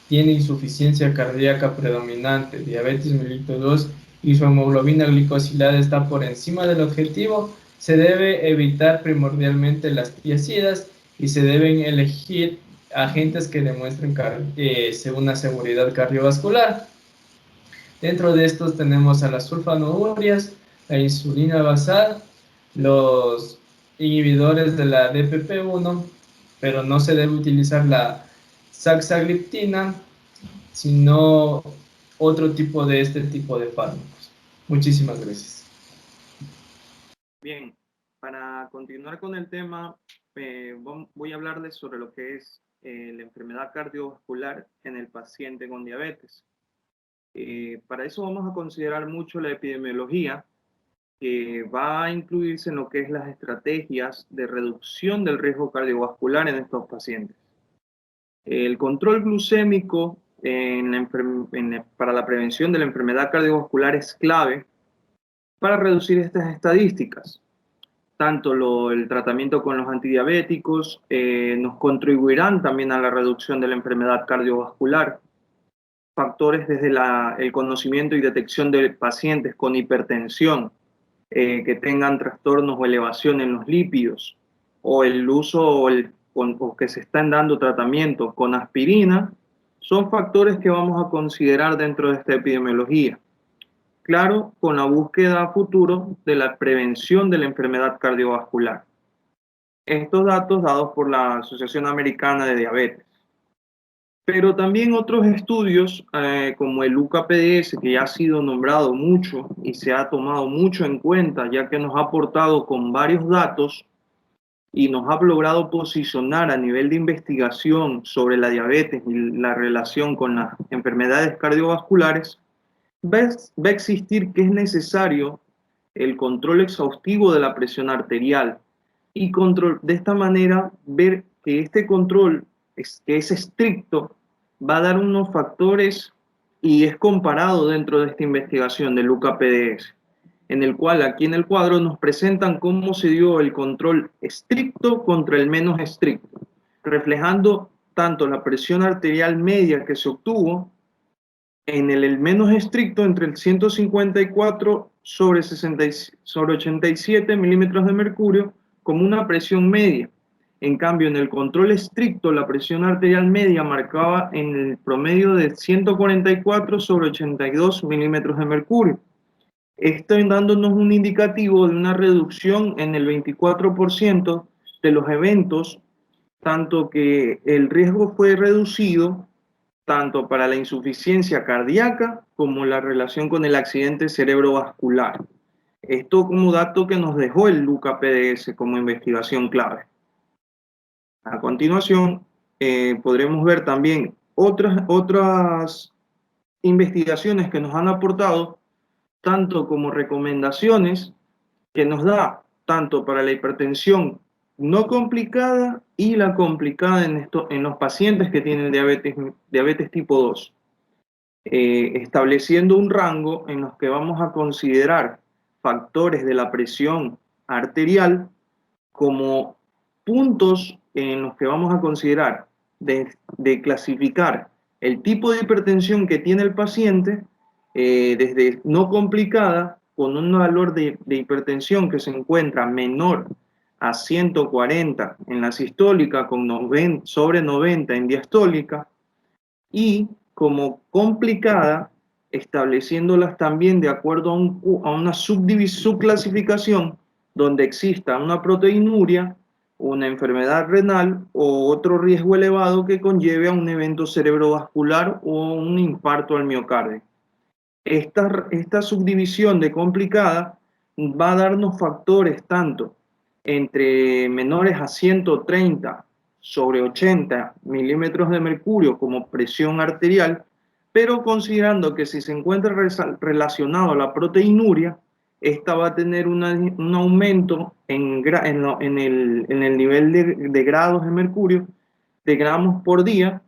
tiene insuficiencia cardíaca predominante, diabetes mellitus 2 y su hemoglobina glicosilada está por encima del objetivo, se debe evitar primordialmente las tiazidas y se deben elegir agentes que demuestren una seguridad cardiovascular. Dentro de estos tenemos a las sulfanourias, la insulina basal, los inhibidores de la DPP-1, pero no se debe utilizar la saxagliptina, sino otro tipo de este tipo de fármacos. Muchísimas gracias. Bien, para continuar con el tema, voy a hablarles sobre lo que es la enfermedad cardiovascular en el paciente con diabetes. Para eso vamos a considerar mucho la epidemiología, que va a incluirse en lo que es las estrategias de reducción del riesgo cardiovascular en estos pacientes. El control glucémico para la prevención de la enfermedad cardiovascular es clave para reducir estas estadísticas. Tanto el tratamiento con los antidiabéticos nos contribuirán también a la reducción de la enfermedad cardiovascular. Factores desde el conocimiento y detección de pacientes con hipertensión, que tengan trastornos o elevación en los lípidos, o el uso o que se están dando tratamiento con aspirina, son factores que vamos a considerar dentro de esta epidemiología. Claro, con la búsqueda a futuro de la prevención de la enfermedad cardiovascular. Estos datos dados por la Asociación Americana de Diabetes. Pero también otros estudios, como el UKPDS, que ya ha sido nombrado mucho y se ha tomado mucho en cuenta, ya que nos ha aportado con varios datos y nos ha logrado posicionar a nivel de investigación sobre la diabetes y la relación con las enfermedades cardiovasculares, va a existir que es necesario el control exhaustivo de la presión arterial y de esta manera ver que este control que es estricto va a dar unos factores y es comparado dentro de esta investigación del UKPDS, en el cual aquí en el cuadro nos presentan cómo se dio el control estricto contra el menos estricto, reflejando tanto la presión arterial media que se obtuvo en el menos estricto entre el 154 sobre 87 milímetros de mercurio como una presión media. En cambio, en el control estricto, la presión arterial media marcaba en el promedio de 144 sobre 82 milímetros de mercurio. Esto dándonos un indicativo de una reducción en el 24% los eventos, tanto que el riesgo fue reducido tanto para la insuficiencia cardíaca como la relación con el accidente cerebrovascular. Esto como dato que nos dejó el LUCA-PDS como investigación clave. A continuación, podremos ver también otras investigaciones que nos han aportado, tanto como recomendaciones que nos da tanto para la hipertensión no complicada y la complicada en los pacientes que tienen diabetes tipo 2, estableciendo un rango en los que vamos a considerar factores de la presión arterial como puntos en los que vamos a considerar de clasificar el tipo de hipertensión que tiene el paciente, desde no complicada, con un valor de hipertensión que se encuentra menor a 140 en la sistólica, con sobre 90 en diastólica, y como complicada, estableciéndolas también de acuerdo a una subclasificación donde exista una proteinuria, una enfermedad renal o otro riesgo elevado que conlleve a un evento cerebrovascular o un infarto al miocardio. Esta subdivisión de complicada va a darnos factores tanto entre menores a 130 sobre 80 milímetros de mercurio como presión arterial, pero considerando que si se encuentra relacionado a la proteinuria, esta va a tener un aumento en el nivel de grados de mercurio, de gramos por día,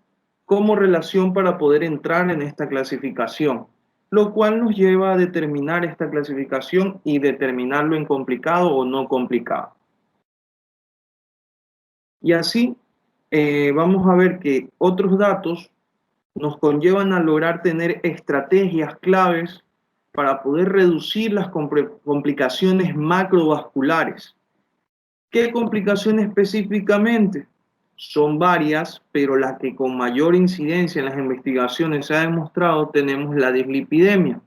como relación para poder entrar en esta clasificación, lo cual nos lleva a determinar esta clasificación y determinarlo en complicado o no complicado. Y así vamos a ver que otros datos nos conllevan a lograr tener estrategias claves para poder reducir las complicaciones macrovasculares. ¿Qué complicaciones específicamente? Son varias, pero las que con mayor incidencia en las investigaciones se ha demostrado, tenemos la dislipidemia,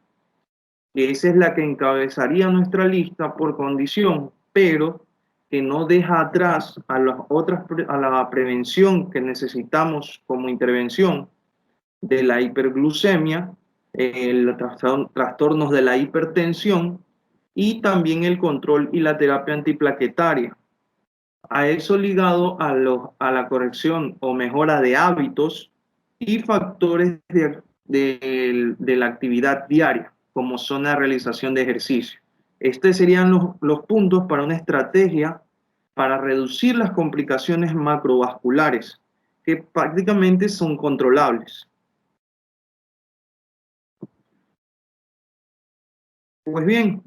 que esa es la que encabezaría nuestra lista por condición, pero que no deja atrás a la prevención que necesitamos como intervención de la hiperglucemia, trastornos de la hipertensión y también el control y la terapia antiplaquetaria. A eso ligado a la corrección o mejora de hábitos y factores de la actividad diaria, como son la realización de ejercicio. Estos serían los puntos para una estrategia para reducir las complicaciones macrovasculares, que prácticamente son controlables. Pues bien,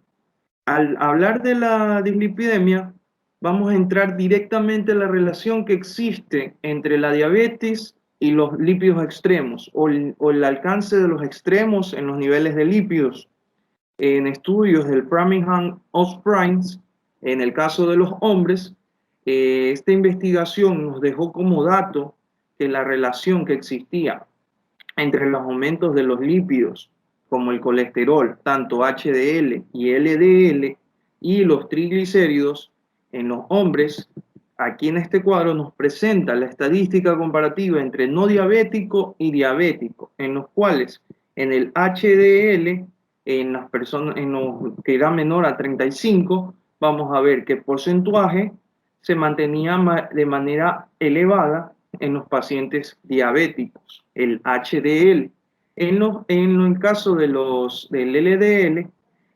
al hablar de la dislipidemia, vamos a entrar directamente a la relación que existe entre la diabetes y los lípidos extremos, o el alcance de los extremos en los niveles de lípidos. En estudios del Framingham Osprey, en el caso de los hombres, esta investigación nos dejó como dato que la relación que existía entre los aumentos de los lípidos, como el colesterol, tanto HDL y LDL, y los triglicéridos en los hombres, aquí en este cuadro nos presenta la estadística comparativa entre no diabético y diabético, en los cuales en el HDL, en las personas que era menor a 35, vamos a ver que el porcentaje se mantenía de manera elevada en los pacientes diabéticos, el HDL. En el caso del LDL,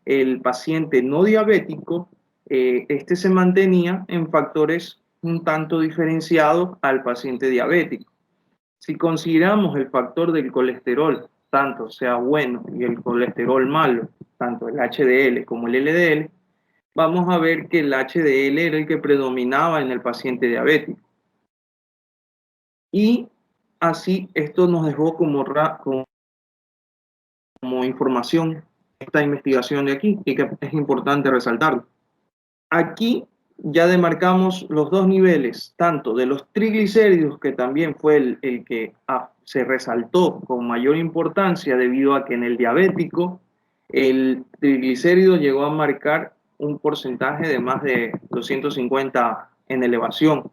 el paciente no diabético, este se mantenía en factores un tanto diferenciados al paciente diabético. Si consideramos el factor del colesterol, tanto sea bueno, y el colesterol malo, tanto el HDL como el LDL, vamos a ver que el HDL era el que predominaba en el paciente diabético. Y así esto nos dejó como información esta investigación de aquí, y que es importante resaltarlo. Aquí ya demarcamos los dos niveles, tanto de los triglicéridos, que también fue el que se resaltó con mayor importancia debido a que en el diabético el triglicérido llegó a marcar un porcentaje de más de 250 en elevación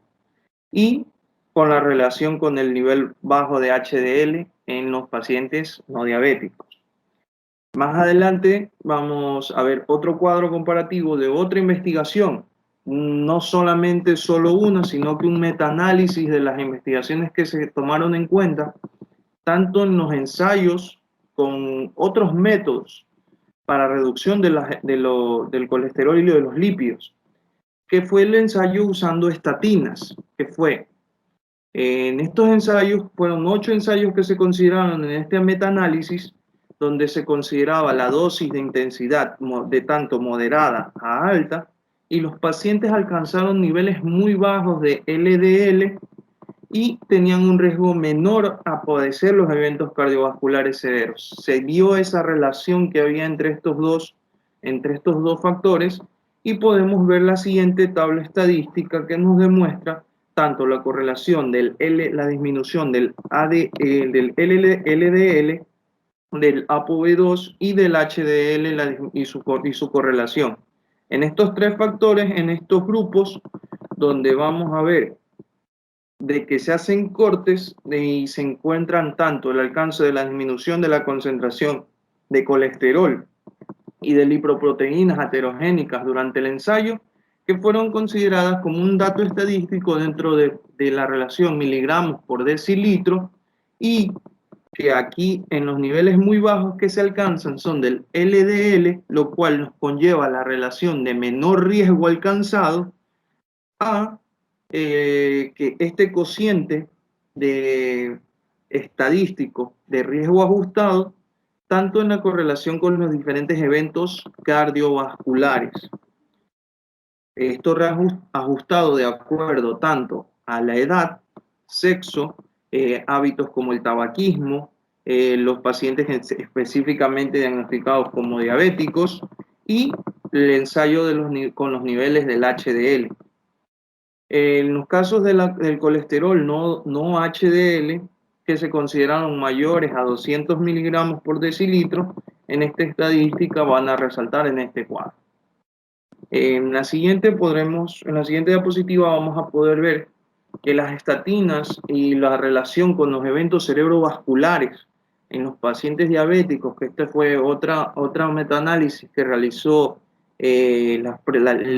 y con la relación con el nivel bajo de HDL en los pacientes no diabéticos. Más adelante vamos a ver otro cuadro comparativo de otra investigación, no solamente solo una, sino que un metaanálisis de las investigaciones que se tomaron en cuenta, tanto en los ensayos con otros métodos para reducción del colesterol y de los lípidos, que fue el ensayo usando estatinas, que fue, en estos ensayos, fueron 8 ensayos que se consideraron en este metaanálisis, donde se consideraba la dosis de intensidad de tanto moderada a alta, y los pacientes alcanzaron niveles muy bajos de LDL y tenían un riesgo menor a padecer los eventos cardiovasculares severos. Se vio esa relación que había entre estos dos factores y podemos ver la siguiente tabla estadística que nos demuestra tanto la correlación la disminución del LDL, del ApoB2 y del HDL y su correlación. En estos 3 factores, en estos grupos, donde vamos a ver de que se hacen cortes y se encuentran tanto el alcance de la disminución de la concentración de colesterol y de lipoproteínas aterogénicas durante el ensayo, que fueron consideradas como un dato estadístico dentro de la relación miligramos por decilitro, y que aquí en los niveles muy bajos que se alcanzan son del LDL, lo cual nos conlleva la relación de menor riesgo alcanzado a que este cociente estadístico de riesgo ajustado, tanto en la correlación con los diferentes eventos cardiovasculares. Esto ajustado de acuerdo tanto a la edad, sexo, hábitos como el tabaquismo, los pacientes específicamente diagnosticados como diabéticos y el ensayo con los niveles del HDL. En los casos del colesterol no HDL, que se consideraron mayores a 200 miligramos por decilitro, en esta estadística van a resaltar en este cuadro. En la siguiente diapositiva vamos a poder ver que las estatinas y la relación con los eventos cerebrovasculares en los pacientes diabéticos, que este fue otra metaanálisis que realizó el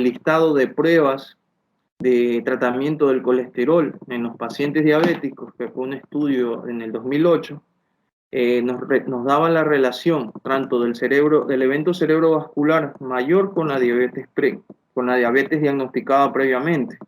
listado de pruebas de tratamiento del colesterol en los pacientes diabéticos, que fue un estudio en el 2008, nos daba la relación tanto del evento cerebrovascular mayor con la diabetes diagnosticada previamente,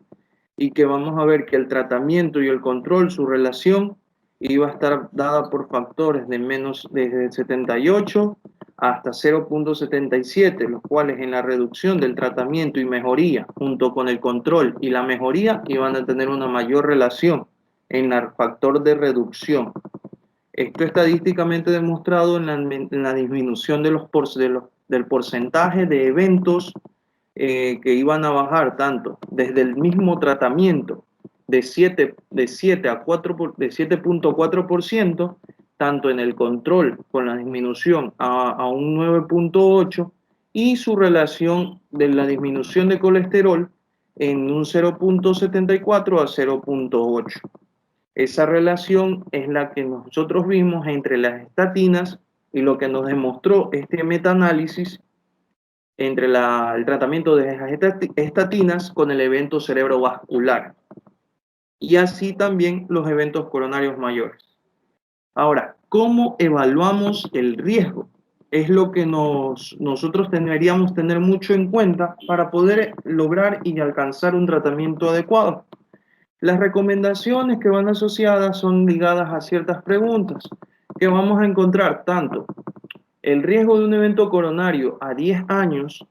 y que vamos a ver que el tratamiento y el control, su relación iba a estar dada por factores desde 78 hasta 0.77, los cuales en la reducción del tratamiento y mejoría, junto con el control y la mejoría, iban a tener una mayor relación en el factor de reducción. Esto estadísticamente demostrado en la disminución del porcentaje de eventos que iban a bajar tanto desde el mismo tratamiento de 7.4%, tanto en el control con la disminución a un 9.8%, y su relación de la disminución de colesterol en un 0.74 a 0.8. Esa relación es la que nosotros vimos entre las estatinas y lo que nos demostró este metaanálisis entre el tratamiento de estatinas con el evento cerebrovascular y así también los eventos coronarios mayores. Ahora, ¿cómo evaluamos el riesgo? Es lo que nosotros deberíamos tener mucho en cuenta para poder lograr y alcanzar un tratamiento adecuado. Las recomendaciones que van asociadas son ligadas a ciertas preguntas que vamos a encontrar tanto el riesgo de un evento coronario a 10 años,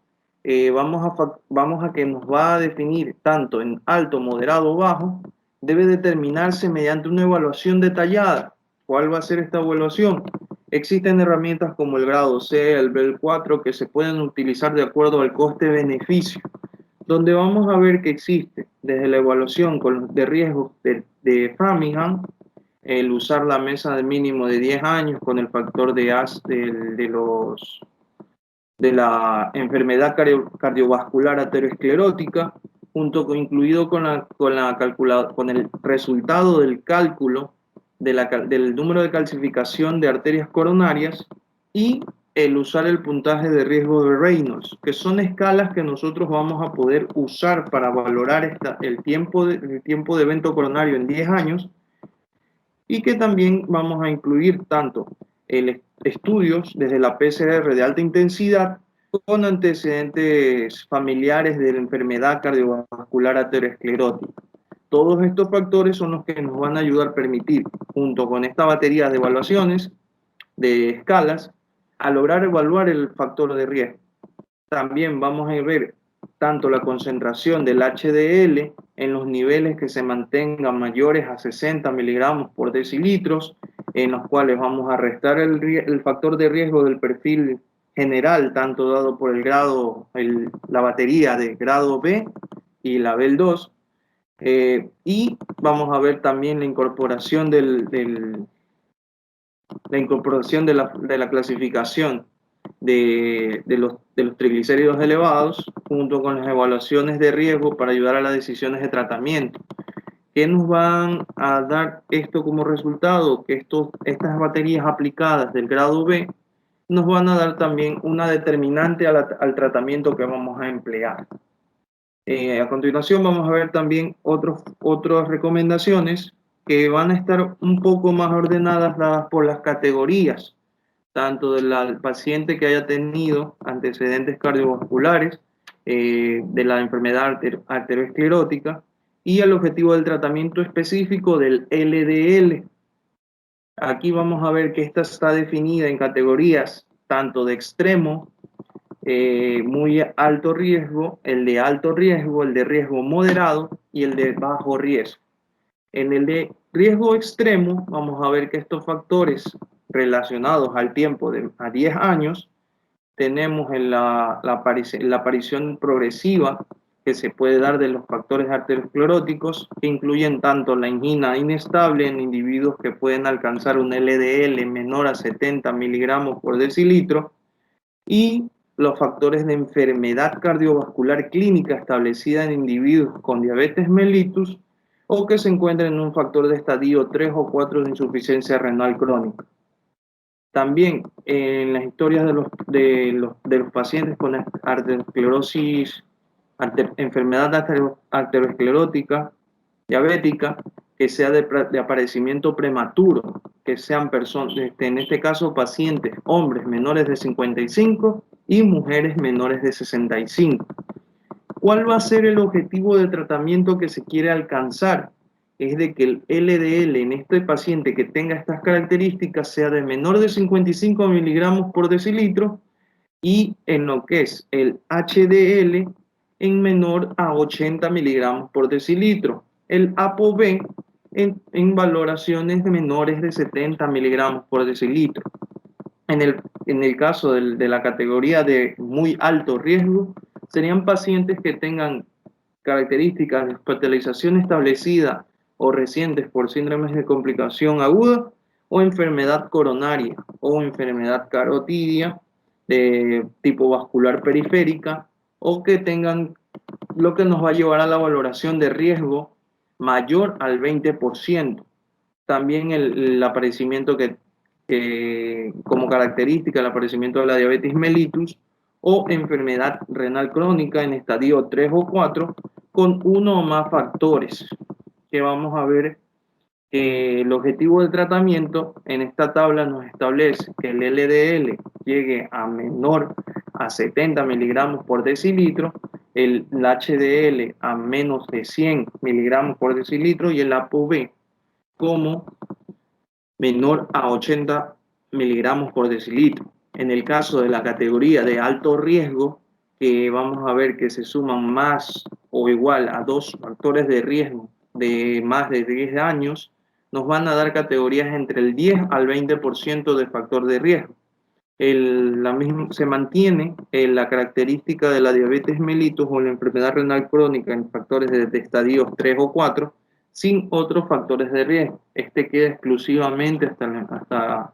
vamos a que nos va a definir tanto en alto, moderado o bajo, debe determinarse mediante una evaluación detallada. ¿Cuál va a ser esta evaluación? Existen herramientas como el grado C, el BEL 4, que se pueden utilizar de acuerdo al coste-beneficio, donde vamos a ver que existe desde la evaluación de riesgos de Framingham, el usar la mesa de mínimo de 10 años con el factor de la enfermedad cardiovascular aterosclerótica, incluido con el resultado del cálculo del número de calcificación de arterias coronarias y el usar el puntaje de riesgo de Reynolds, que son escalas que nosotros vamos a poder usar para valorar el tiempo de evento coronario en 10 años, y que también vamos a incluir tanto estudios desde la PCR de alta intensidad con antecedentes familiares de la enfermedad cardiovascular aterosclerótica. Todos estos factores son los que nos van a ayudar a permitir, junto con esta batería de evaluaciones, de escalas, a lograr evaluar el factor de riesgo. También vamos a ver tanto la concentración del HDL en los niveles que se mantengan mayores a 60 miligramos por decilitros, en los cuales vamos a restar el factor de riesgo del perfil general, tanto dado por la batería de grado B y la BEL2, y vamos a ver también la incorporación de la clasificación de los triglicéridos elevados, junto con las evaluaciones de riesgo para ayudar a las decisiones de tratamiento. ¿Qué nos van a dar esto como resultado? Que estas baterías aplicadas del grado B nos van a dar también una determinante al tratamiento que vamos a emplear. A continuación vamos a ver también otras recomendaciones que van a estar un poco más ordenadas, dadas por las categorías, tanto del paciente que haya tenido antecedentes cardiovasculares, de la enfermedad arteriosclerótica, y el objetivo del tratamiento específico del LDL. Aquí vamos a ver que esta está definida en categorías tanto de extremo, muy alto riesgo, el de alto riesgo, el de riesgo moderado y el de bajo riesgo. En el de riesgo extremo vamos a ver que estos factores relacionados al tiempo a 10 años, tenemos la aparición progresiva que se puede dar de los factores arterioscleróticos, que incluyen tanto la angina inestable en individuos que pueden alcanzar un LDL menor a 70 miligramos por decilitro, y los factores de enfermedad cardiovascular clínica establecida en individuos con diabetes mellitus o que se encuentren en un factor de estadio 3 o 4 de insuficiencia renal crónica. También en las historias de los pacientes con arteriosclerosis, enfermedad arteriosclerótica, diabética, que sea de aparecimiento prematuro, que sean personas, en este caso pacientes, hombres menores de 55 y mujeres menores de 65. ¿Cuál va a ser el objetivo de tratamiento que se quiere alcanzar? Es de que el LDL en este paciente que tenga estas características sea de menor de 55 miligramos por decilitro, y en lo que es el HDL en menor a 80 miligramos por decilitro. El ApoB en valoraciones de menores de 70 miligramos por decilitro. En el caso de la categoría de muy alto riesgo, serían pacientes que tengan características de hospitalización establecida o recientes por síndromes de complicación aguda o enfermedad coronaria o enfermedad carotidia de tipo vascular periférica, o que tengan lo que nos va a llevar a la valoración de riesgo mayor al 20%. También el aparecimiento como característica, el aparecimiento de la diabetes mellitus o enfermedad renal crónica en estadio 3 o 4 con uno o más factores, que vamos a ver. El objetivo del tratamiento en esta tabla nos establece que el LDL llegue a menor a 70 miligramos por decilitro, el HDL a menos de 100 miligramos por decilitro y el ApoB como menor a 80 miligramos por decilitro. En el caso de la categoría de alto riesgo, que vamos a ver que se suman más o igual a 2 factores de riesgo de más de 10 años, nos van a dar categorías entre el 10 al 20% de factor de riesgo. Se mantiene la característica de la diabetes mellitus o la enfermedad renal crónica en factores de estadios 3 o 4, sin otros factores de riesgo. Este queda exclusivamente hasta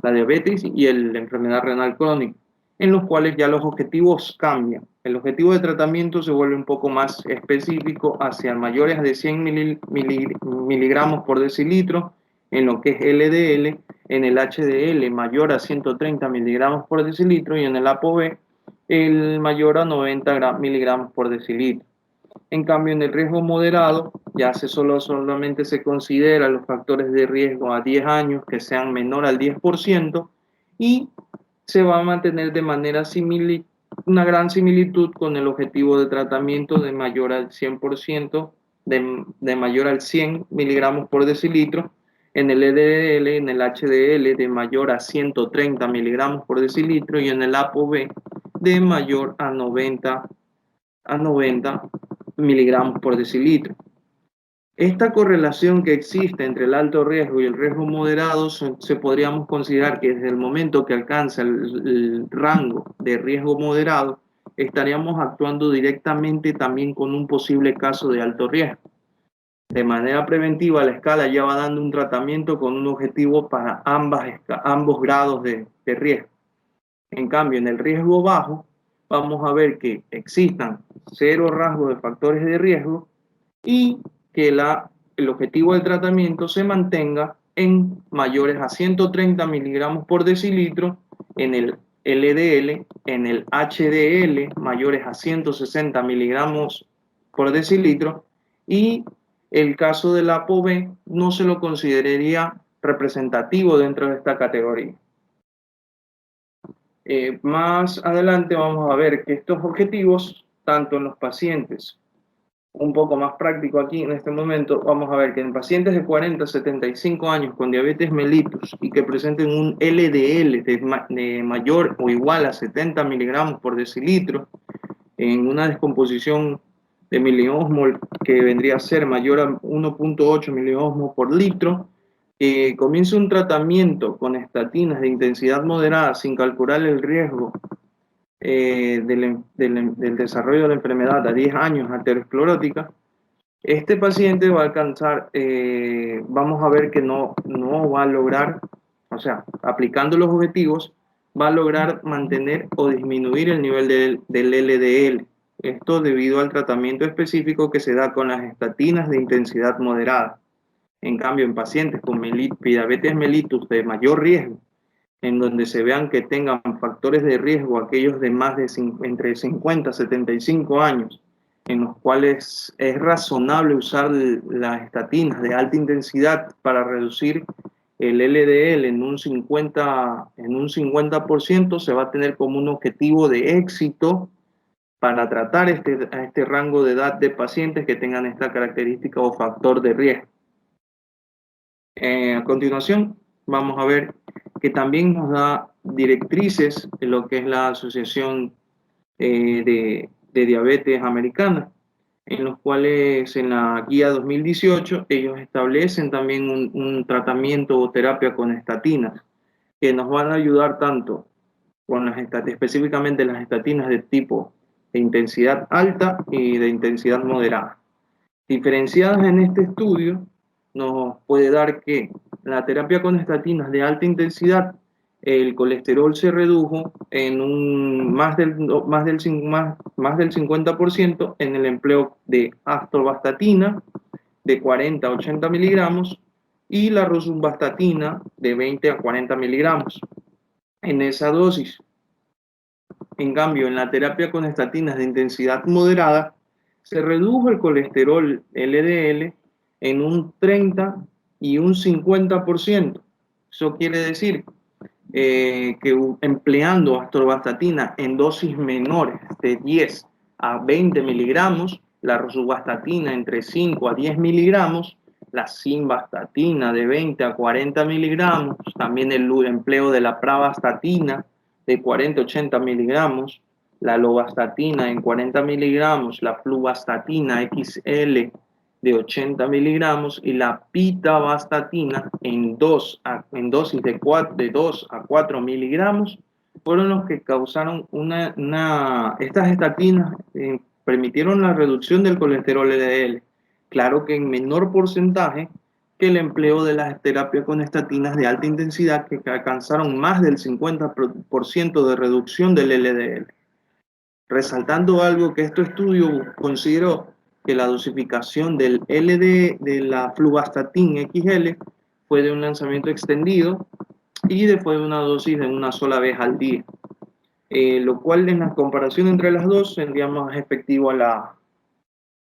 la diabetes y la enfermedad renal crónica. en los cuales ya los objetivos cambian. El objetivo de tratamiento se vuelve un poco más específico hacia mayores de 100 miligramos por decilitro, en lo que es LDL, en el HDL mayor a 130 miligramos por decilitro y en el ApoB el mayor a 90 miligramos por decilitro. En cambio, en el riesgo moderado, ya solamente se considera los factores de riesgo a 10 años que sean menor al 10% y se va a mantener de manera similar, una gran similitud con el objetivo de tratamiento de mayor al 100%, de mayor al 100 miligramos por decilitro, en el LDL, en el HDL de mayor a 130 miligramos por decilitro y en el ApoB de mayor a 90 miligramos por decilitro. Esta correlación que existe entre el alto riesgo y el riesgo moderado se podríamos considerar que desde el momento que alcanza el rango de riesgo moderado, estaríamos actuando directamente también con un posible caso de alto riesgo. De manera preventiva, la escala ya va dando un tratamiento con un objetivo para ambos grados de riesgo. En cambio, en el riesgo bajo, vamos a ver que existan 0 rasgos de factores de riesgo y que el objetivo del tratamiento se mantenga en mayores a 130 miligramos por decilitro, en el LDL, en el HDL mayores a 160 miligramos por decilitro y el caso del ApoB no se lo consideraría representativo dentro de esta categoría. Más adelante vamos a ver que estos objetivos, tanto en los pacientes, un poco más práctico aquí en este momento, vamos a ver que en pacientes de 40 a 75 años con diabetes mellitus y que presenten un LDL de mayor o igual a 70 miligramos por decilitro, en una descomposición de miliosmol que vendría a ser mayor a 1.8 miliosmol por litro, comienza un tratamiento con estatinas de intensidad moderada sin calcular el riesgo del desarrollo de la enfermedad a 10 años arteriosclerótica, este paciente va a alcanzar, vamos a ver que no va a lograr, o sea, aplicando los objetivos, va a lograr mantener o disminuir el nivel del LDL. Esto debido al tratamiento específico que se da con las estatinas de intensidad moderada. En cambio, en pacientes con diabetes mellitus de mayor riesgo, en donde se vean que tengan factores de riesgo, aquellos de más de entre 50 y 75 años, en los cuales es razonable usar las estatinas de alta intensidad para reducir el LDL en un 50%, se va a tener como un objetivo de éxito para tratar a este rango de edad de pacientes que tengan esta característica o factor de riesgo. A continuación, vamos a ver que también nos da directrices en lo que es la Asociación de Diabetes Americana, en los cuales en la guía 2018 ellos establecen también un tratamiento o terapia con estatinas que nos van a ayudar tanto con específicamente las estatinas de tipo de intensidad alta y de intensidad moderada. Diferenciadas en este estudio, nos puede dar que la terapia con estatinas de alta intensidad, el colesterol se redujo en más del 50% en el empleo de atorvastatina de 40 a 80 miligramos y la rosuvastatina de 20 a 40 miligramos en esa dosis. En cambio, en la terapia con estatinas de intensidad moderada, se redujo el colesterol LDL en un 30 y un 50%. Eso quiere decir que empleando atorvastatina en dosis menores de 10 a 20 miligramos, la rosuvastatina entre 5 a 10 miligramos, la simvastatina de 20 a 40 miligramos, también el empleo de la pravastatina de 40 a 80 miligramos, la lovastatina en 40 miligramos, la fluvastatina XL de 80 miligramos y la pitavastatina en dosis de 2 a 4 miligramos fueron los que causaron estas estatinas permitieron la reducción del colesterol LDL. Claro que en menor porcentaje que el empleo de las terapias con estatinas de alta intensidad que alcanzaron más del 50% de reducción del LDL. Resaltando algo que este estudio consideró que la dosificación del LD de la fluvastatin XL fue de un lanzamiento extendido y después de una dosis de una sola vez al día, lo cual en la comparación entre las dos sería más efectivo a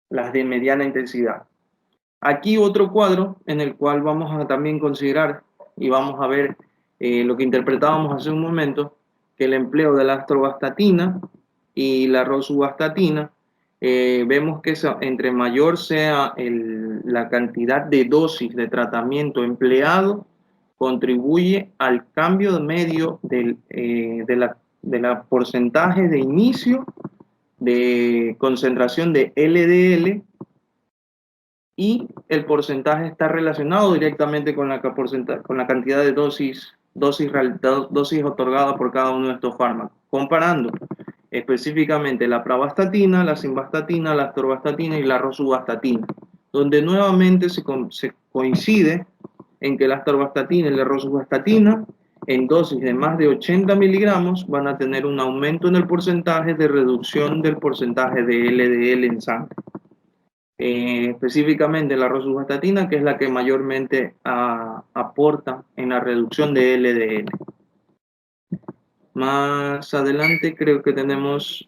las de mediana intensidad. Aquí otro cuadro en el cual vamos a también considerar y vamos a ver lo que interpretábamos hace un momento, que el empleo de la atorvastatina y la rosuvastatina, vemos que entre mayor sea la cantidad de dosis de tratamiento empleado, contribuye al cambio medio de la porcentaje de inicio de concentración de LDL, y el porcentaje está relacionado directamente con la cantidad de dosis otorgadas por cada uno de estos fármacos, comparando específicamente la pravastatina, la simvastatina, la atorvastatina y la rosuvastatina, donde nuevamente se coincide en que la atorvastatina y la rosuvastatina en dosis de más de 80 miligramos van a tener un aumento en el porcentaje de reducción del porcentaje de LDL en sangre. Específicamente la rosuvastatina, que es la que mayormente aporta en la reducción de LDL. Más adelante creo que tenemos,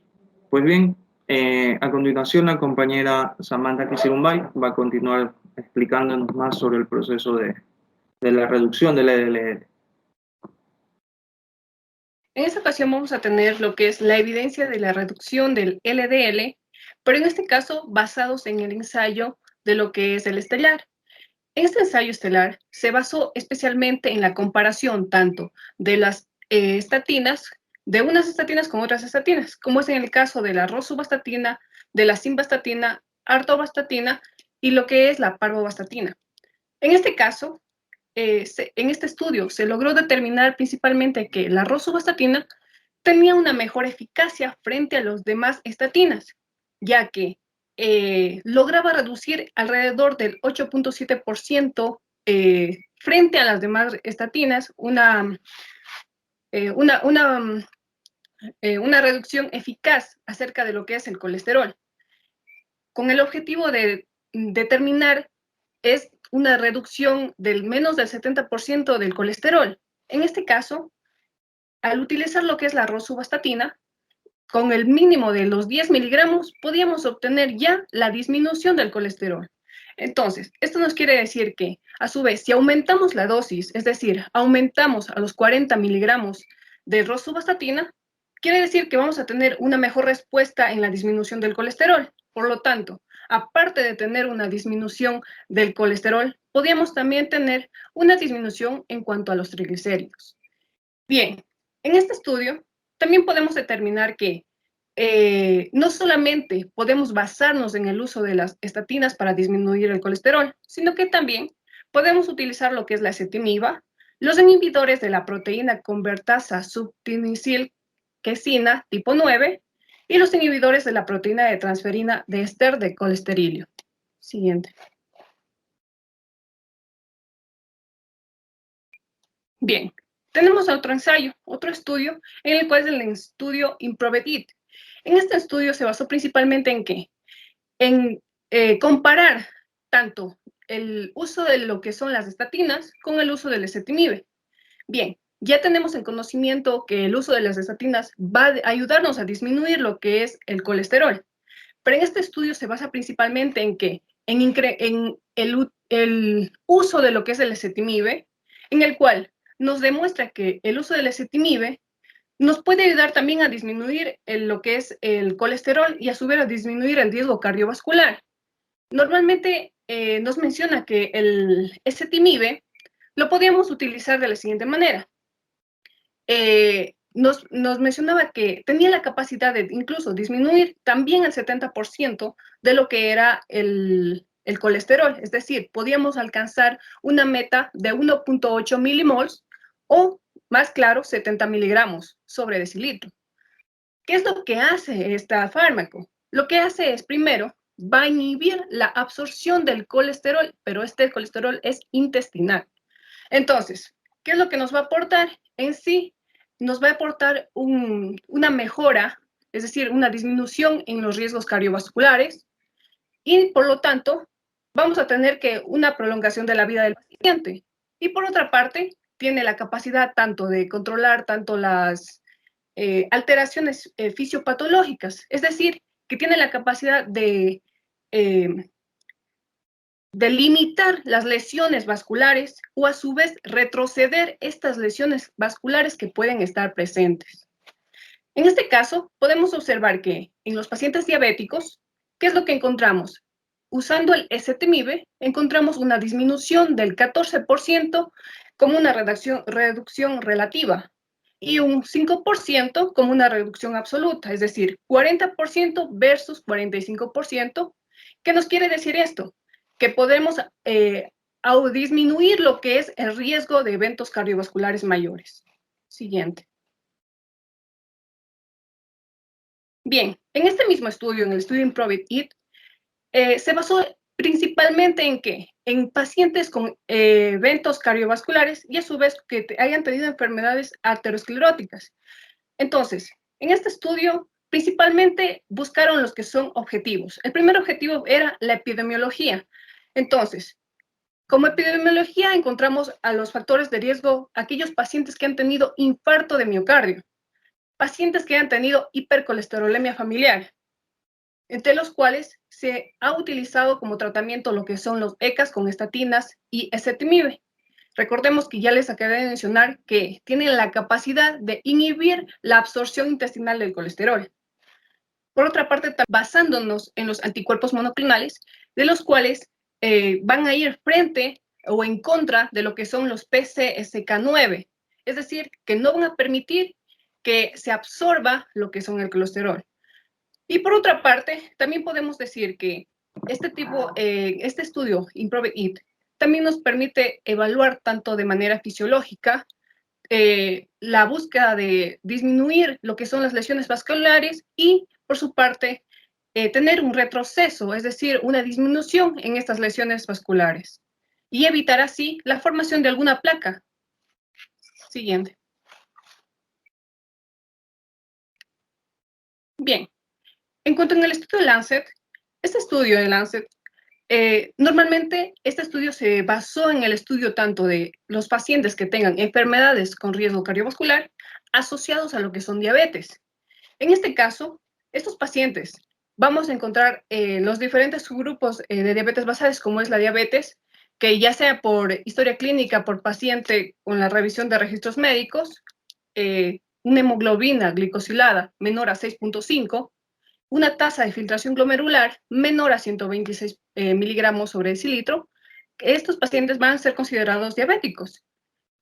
pues bien, a continuación la compañera Samantha Kisirumbay va a continuar explicándonos más sobre el proceso de la reducción del LDL. En esta ocasión vamos a tener lo que es la evidencia de la reducción del LDL, pero en este caso basados en el ensayo de lo que es el estelar. En este ensayo estelar se basó especialmente en la comparación tanto de las estatinas, de unas estatinas con otras estatinas, como es en el caso de la rosuvastatina, de la simvastatina, atorvastatina y lo que es la parvastatina. En este caso, en este estudio se logró determinar principalmente que la rosuvastatina tenía una mejor eficacia frente a los demás estatinas, ya que lograba reducir alrededor del 8.7% frente a las demás estatinas, una reducción eficaz acerca de lo que es el colesterol, con el objetivo de determinar es una reducción del menos del 70% del colesterol. En este caso, al utilizar lo que es la rosuvastatina, con el mínimo de los 10 miligramos, podíamos obtener ya la disminución del colesterol. Entonces, esto nos quiere decir que, a su vez, si aumentamos la dosis, es decir, aumentamos a los 40 miligramos de rosuvastatina, quiere decir que vamos a tener una mejor respuesta en la disminución del colesterol. Por lo tanto, aparte de tener una disminución del colesterol, podríamos también tener una disminución en cuanto a los triglicéridos. Bien, en este estudio también podemos determinar que no solamente podemos basarnos en el uso de las estatinas para disminuir el colesterol, sino que también podemos utilizar lo que es la ezetimiba, los inhibidores de la proteína convertasa subtinicilquesina tipo 9 y los inhibidores de la proteína de transferina de éster de colesterol. Siguiente. Bien, tenemos otro ensayo, otro estudio, en el cual es el estudio IMPROVE-IT. En este estudio se basó principalmente en ¿qué? En comparar tanto el uso de lo que son las estatinas con el uso del ezetimibe. Bien, ya tenemos el conocimiento que el uso de las estatinas va a ayudarnos a disminuir lo que es el colesterol. Pero en este estudio se basa principalmente en ¿qué? En el uso de lo que es el ezetimibe, en el cual nos demuestra que el uso del ezetimibe nos puede ayudar también a disminuir lo que es el colesterol y a su vez a disminuir el riesgo cardiovascular. Normalmente nos menciona que el ezetimibe lo podíamos utilizar de la siguiente manera. Nos mencionaba que tenía la capacidad de incluso disminuir también el 70% de lo que era el colesterol, es decir, podíamos alcanzar una meta de 1.8 milimols o, más claro, 70 miligramos sobre decilitro. ¿Qué es lo que hace este fármaco? Lo que hace es, primero, va a inhibir la absorción del colesterol, pero este colesterol es intestinal. Entonces, ¿qué es lo que nos va a aportar? En sí, nos va a aportar una mejora, es decir, una disminución en los riesgos cardiovasculares y, por lo tanto, vamos a tener que una prolongación de la vida del paciente. Y, por otra parte, tiene la capacidad tanto de controlar tanto las alteraciones fisiopatológicas, es decir, que tiene la capacidad de limitar las lesiones vasculares o a su vez retroceder estas lesiones vasculares que pueden estar presentes. En este caso, podemos observar que en los pacientes diabéticos, ¿qué es lo que encontramos? Usando el ezetimibe, encontramos una disminución del 14% como una reducción relativa y un 5% como una reducción absoluta, es decir, 40% versus 45%. ¿Qué nos quiere decir esto? Que podemos disminuir lo que es el riesgo de eventos cardiovasculares mayores. Siguiente. Bien, en este mismo estudio, en el estudio IMPROVE-IT, se basó principalmente en ¿qué? En pacientes con eventos cardiovasculares y a su vez que hayan tenido enfermedades arterioscleróticas. Entonces, en este estudio, principalmente buscaron los que son objetivos. El primer objetivo era la epidemiología. Entonces, como epidemiología encontramos a los factores de riesgo, aquellos pacientes que han tenido infarto de miocardio, pacientes que han tenido hipercolesterolemia familiar, entre los cuales se ha utilizado como tratamiento lo que son los ECAs con estatinas y ezetimibe. Recordemos que ya les acabé de mencionar que tienen la capacidad de inhibir la absorción intestinal del colesterol. Por otra parte, basándonos en los anticuerpos monoclonales, de los cuales van a ir frente o en contra de lo que son los PCSK9, es decir, que no van a permitir que se absorba lo que son el colesterol. Y por otra parte, también podemos decir que este estudio, IMPROVE-IT, también nos permite evaluar tanto de manera fisiológica la búsqueda de disminuir lo que son las lesiones vasculares y, por su parte, tener un retroceso, es decir, una disminución en estas lesiones vasculares y evitar así la formación de alguna placa. Siguiente. Bien, en cuanto al estudio de Lancet, este estudio de Lancet, normalmente este estudio se basó en el estudio tanto de los pacientes que tengan enfermedades con riesgo cardiovascular asociados a lo que son diabetes. En este caso, estos pacientes vamos a encontrar los diferentes subgrupos de diabetes basales, como es la diabetes, que ya sea por historia clínica, por paciente con la revisión de registros médicos, una hemoglobina glicosilada menor a 6.5, una tasa de filtración glomerular menor a 126 miligramos sobre decilitro, estos pacientes van a ser considerados diabéticos.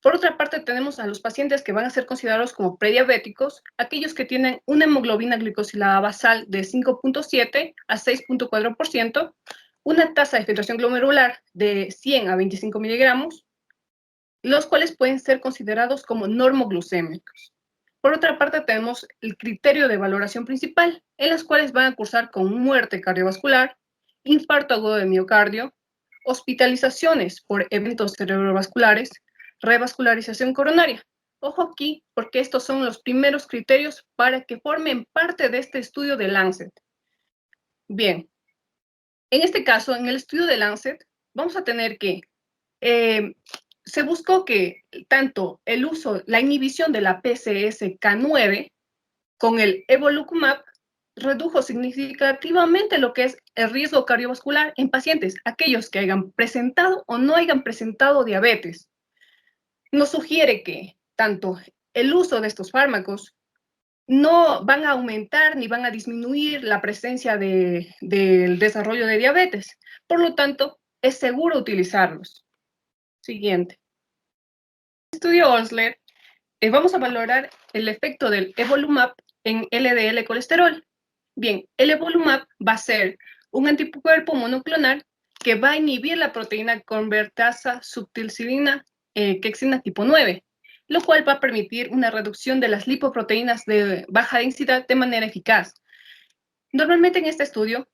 Por otra parte, tenemos a los pacientes que van a ser considerados como prediabéticos, aquellos que tienen una hemoglobina glicosilada basal de 5.7 a 6.4%, una tasa de filtración glomerular de 100 a 25 miligramos, los cuales pueden ser considerados como normoglucémicos. Por otra parte, tenemos el criterio de valoración principal, en las cuales van a cursar con muerte cardiovascular, infarto agudo de miocardio, hospitalizaciones por eventos cerebrovasculares, revascularización coronaria. Ojo aquí, porque estos son los primeros criterios para que formen parte de este estudio de Lancet. Bien, en este caso, en el estudio de Lancet, vamos a tener que se buscó que tanto el uso, la inhibición de la PCSK9 con el evolocumab redujo significativamente lo que es el riesgo cardiovascular en pacientes, aquellos que hayan presentado o no hayan presentado diabetes. Nos sugiere que tanto el uso de estos fármacos no van a aumentar ni van a disminuir la presencia del desarrollo de diabetes. Por lo tanto, es seguro utilizarlos. Siguiente. En el estudio Osler, vamos a valorar el efecto del evolumab en LDL colesterol. Bien, el evolumab va a ser un anticuerpo monoclonal que va a inhibir la proteína convertasa subtilcilina quexina tipo 9, lo cual va a permitir una reducción de las lipoproteínas de baja densidad de manera eficaz. Normalmente en este estudio,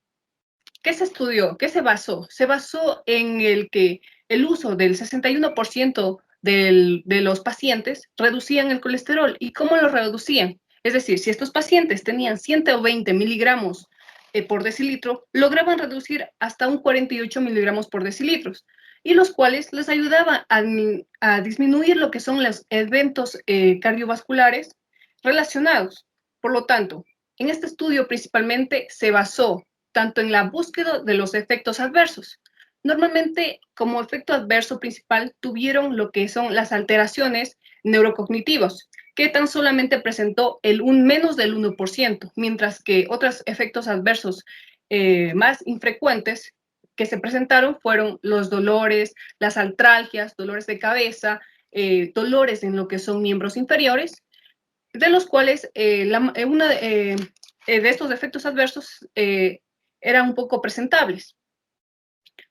¿Qué se estudió? ¿Qué se basó? Se basó en el que el uso del 61% de los pacientes reducían el colesterol. ¿Y cómo lo reducían? Es decir, si estos pacientes tenían 120 miligramos por decilitro, lograban reducir hasta un 48 miligramos por decilitro, y los cuales les ayudaban a disminuir lo que son los eventos cardiovasculares relacionados. Por lo tanto, en este estudio principalmente se basó tanto en la búsqueda de los efectos adversos. Normalmente, como efecto adverso principal, tuvieron lo que son las alteraciones neurocognitivas, que tan solamente presentó menos del 1%, mientras que otros efectos adversos más infrecuentes que se presentaron fueron los dolores, las artralgias, dolores de cabeza, dolores en lo que son miembros inferiores, de los cuales una de estos efectos adversos eran un poco presentables.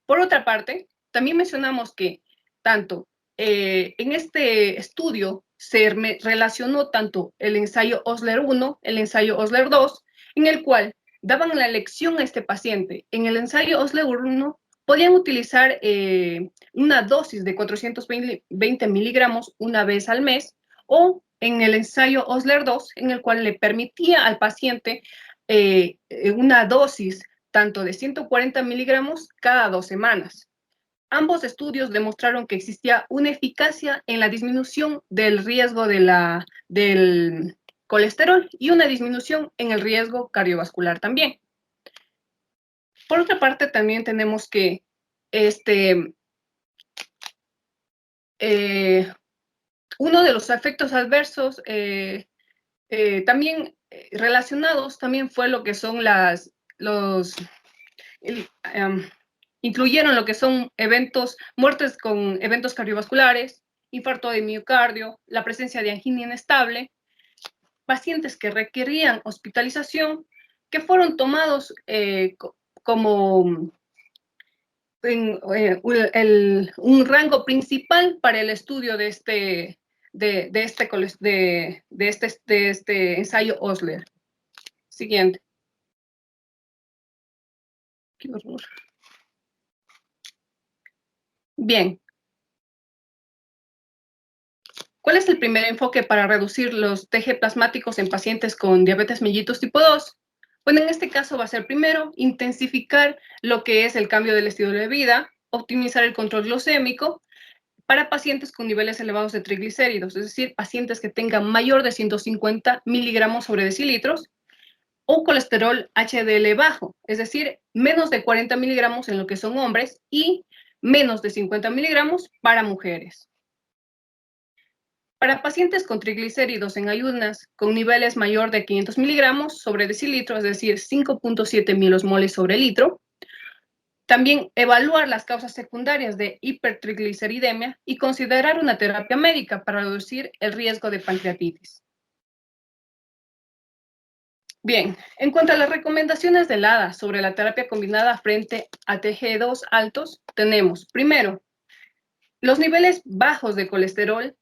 Por otra parte, también mencionamos que tanto en este estudio se relacionó tanto el ensayo Osler 1, el ensayo Osler 2, en el cual daban la elección a este paciente. En el ensayo Osler 1 podían utilizar una dosis de 420 miligramos una vez al mes, o en el ensayo Osler 2, en el cual le permitía al paciente una dosis tanto de 140 miligramos cada 2 semanas. Ambos estudios demostraron que existía una eficacia en la disminución del riesgo del colesterol y una disminución en el riesgo cardiovascular también. Por otra parte, también tenemos que uno de los efectos adversos también relacionados también fue lo que son incluyeron lo que son muertes con eventos cardiovasculares, infarto de miocardio, la presencia de angina inestable, pacientes que requerían hospitalización, que fueron tomados como un rango principal para el estudio de este ensayo Osler. Siguiente. Qué horror. Bien. ¿Cuál es el primer enfoque para reducir los TG plasmáticos en pacientes con diabetes mellitus tipo 2? Bueno, en este caso va a ser primero intensificar lo que es el cambio del estilo de vida, optimizar el control glucémico para pacientes con niveles elevados de triglicéridos, es decir, pacientes que tengan mayor de 150 miligramos sobre decilitros, o colesterol HDL bajo, es decir, menos de 40 miligramos en lo que son hombres y menos de 50 miligramos para mujeres. Para pacientes con triglicéridos en ayunas con niveles mayor de 500 miligramos sobre decilitro, es decir, 5.7 milosmoles sobre litro, también evaluar las causas secundarias de hipertrigliceridemia y considerar una terapia médica para reducir el riesgo de pancreatitis. Bien, en cuanto a las recomendaciones del ADA sobre la terapia combinada frente a TG2 altos, tenemos, primero, los niveles bajos de colesterol,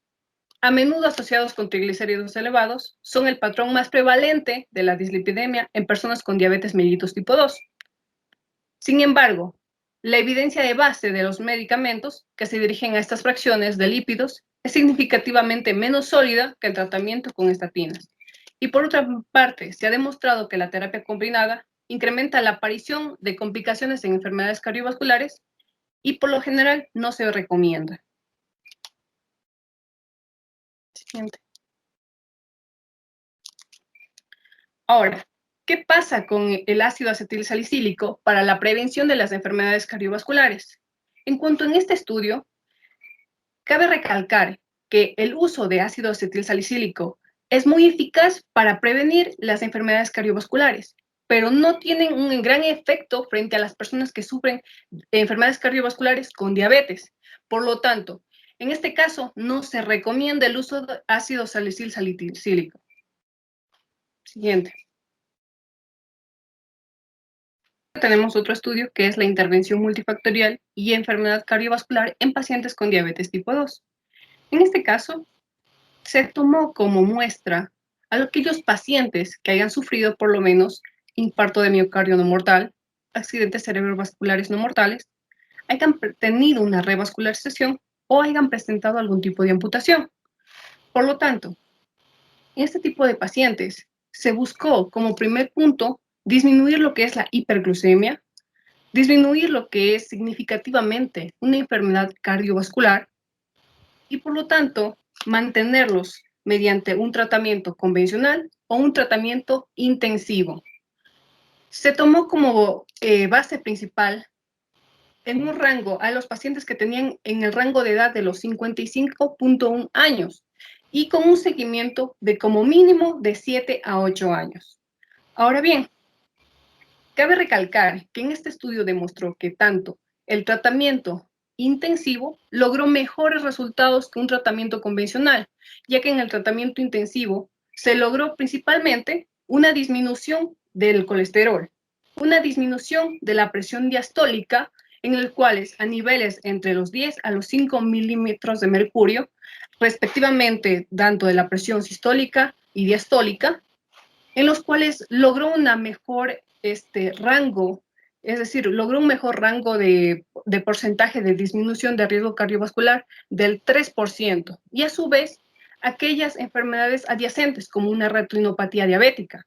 a menudo asociados con triglicéridos elevados, son el patrón más prevalente de la dislipidemia en personas con diabetes mellitus tipo 2. Sin embargo, la evidencia de base de los medicamentos que se dirigen a estas fracciones de lípidos es significativamente menos sólida que el tratamiento con estatinas. Y por otra parte, se ha demostrado que la terapia combinada incrementa la aparición de complicaciones en enfermedades cardiovasculares y por lo general no se recomienda. Siguiente. Ahora, ¿qué pasa con el ácido acetilsalicílico para la prevención de las enfermedades cardiovasculares? En cuanto en este estudio, cabe recalcar que el uso de ácido acetilsalicílico es muy eficaz para prevenir las enfermedades cardiovasculares, pero no tienen un gran efecto frente a las personas que sufren de enfermedades cardiovasculares con diabetes. Por lo tanto, en este caso no se recomienda el uso de ácido salicílico. Siguiente. Tenemos otro estudio que es la intervención multifactorial y enfermedad cardiovascular en pacientes con diabetes tipo 2. En este caso, se tomó como muestra a aquellos pacientes que hayan sufrido por lo menos infarto de miocardio no mortal, accidentes cerebrovasculares no mortales, hayan tenido una revascularización o hayan presentado algún tipo de amputación. Por lo tanto, en este tipo de pacientes se buscó como primer punto disminuir lo que es la hiperglucemia, disminuir lo que es significativamente una enfermedad cardiovascular y por lo tanto mantenerlos mediante un tratamiento convencional o un tratamiento intensivo. Se tomó como base principal en un rango a los pacientes que tenían en el rango de edad de los 55.1 años y con un seguimiento de como mínimo de 7 a 8 años. Ahora bien, cabe recalcar que en este estudio demostró que tanto el tratamiento intensivo logró mejores resultados que un tratamiento convencional, ya que en el tratamiento intensivo se logró principalmente una disminución del colesterol, una disminución de la presión diastólica, en el cual a niveles entre los 10 a los 5 milímetros de mercurio, respectivamente tanto de la presión sistólica y diastólica, en los cuales logró una mejor rango, es decir, logró un mejor rango de porcentaje de disminución de riesgo cardiovascular del 3%, y a su vez aquellas enfermedades adyacentes como una retinopatía diabética,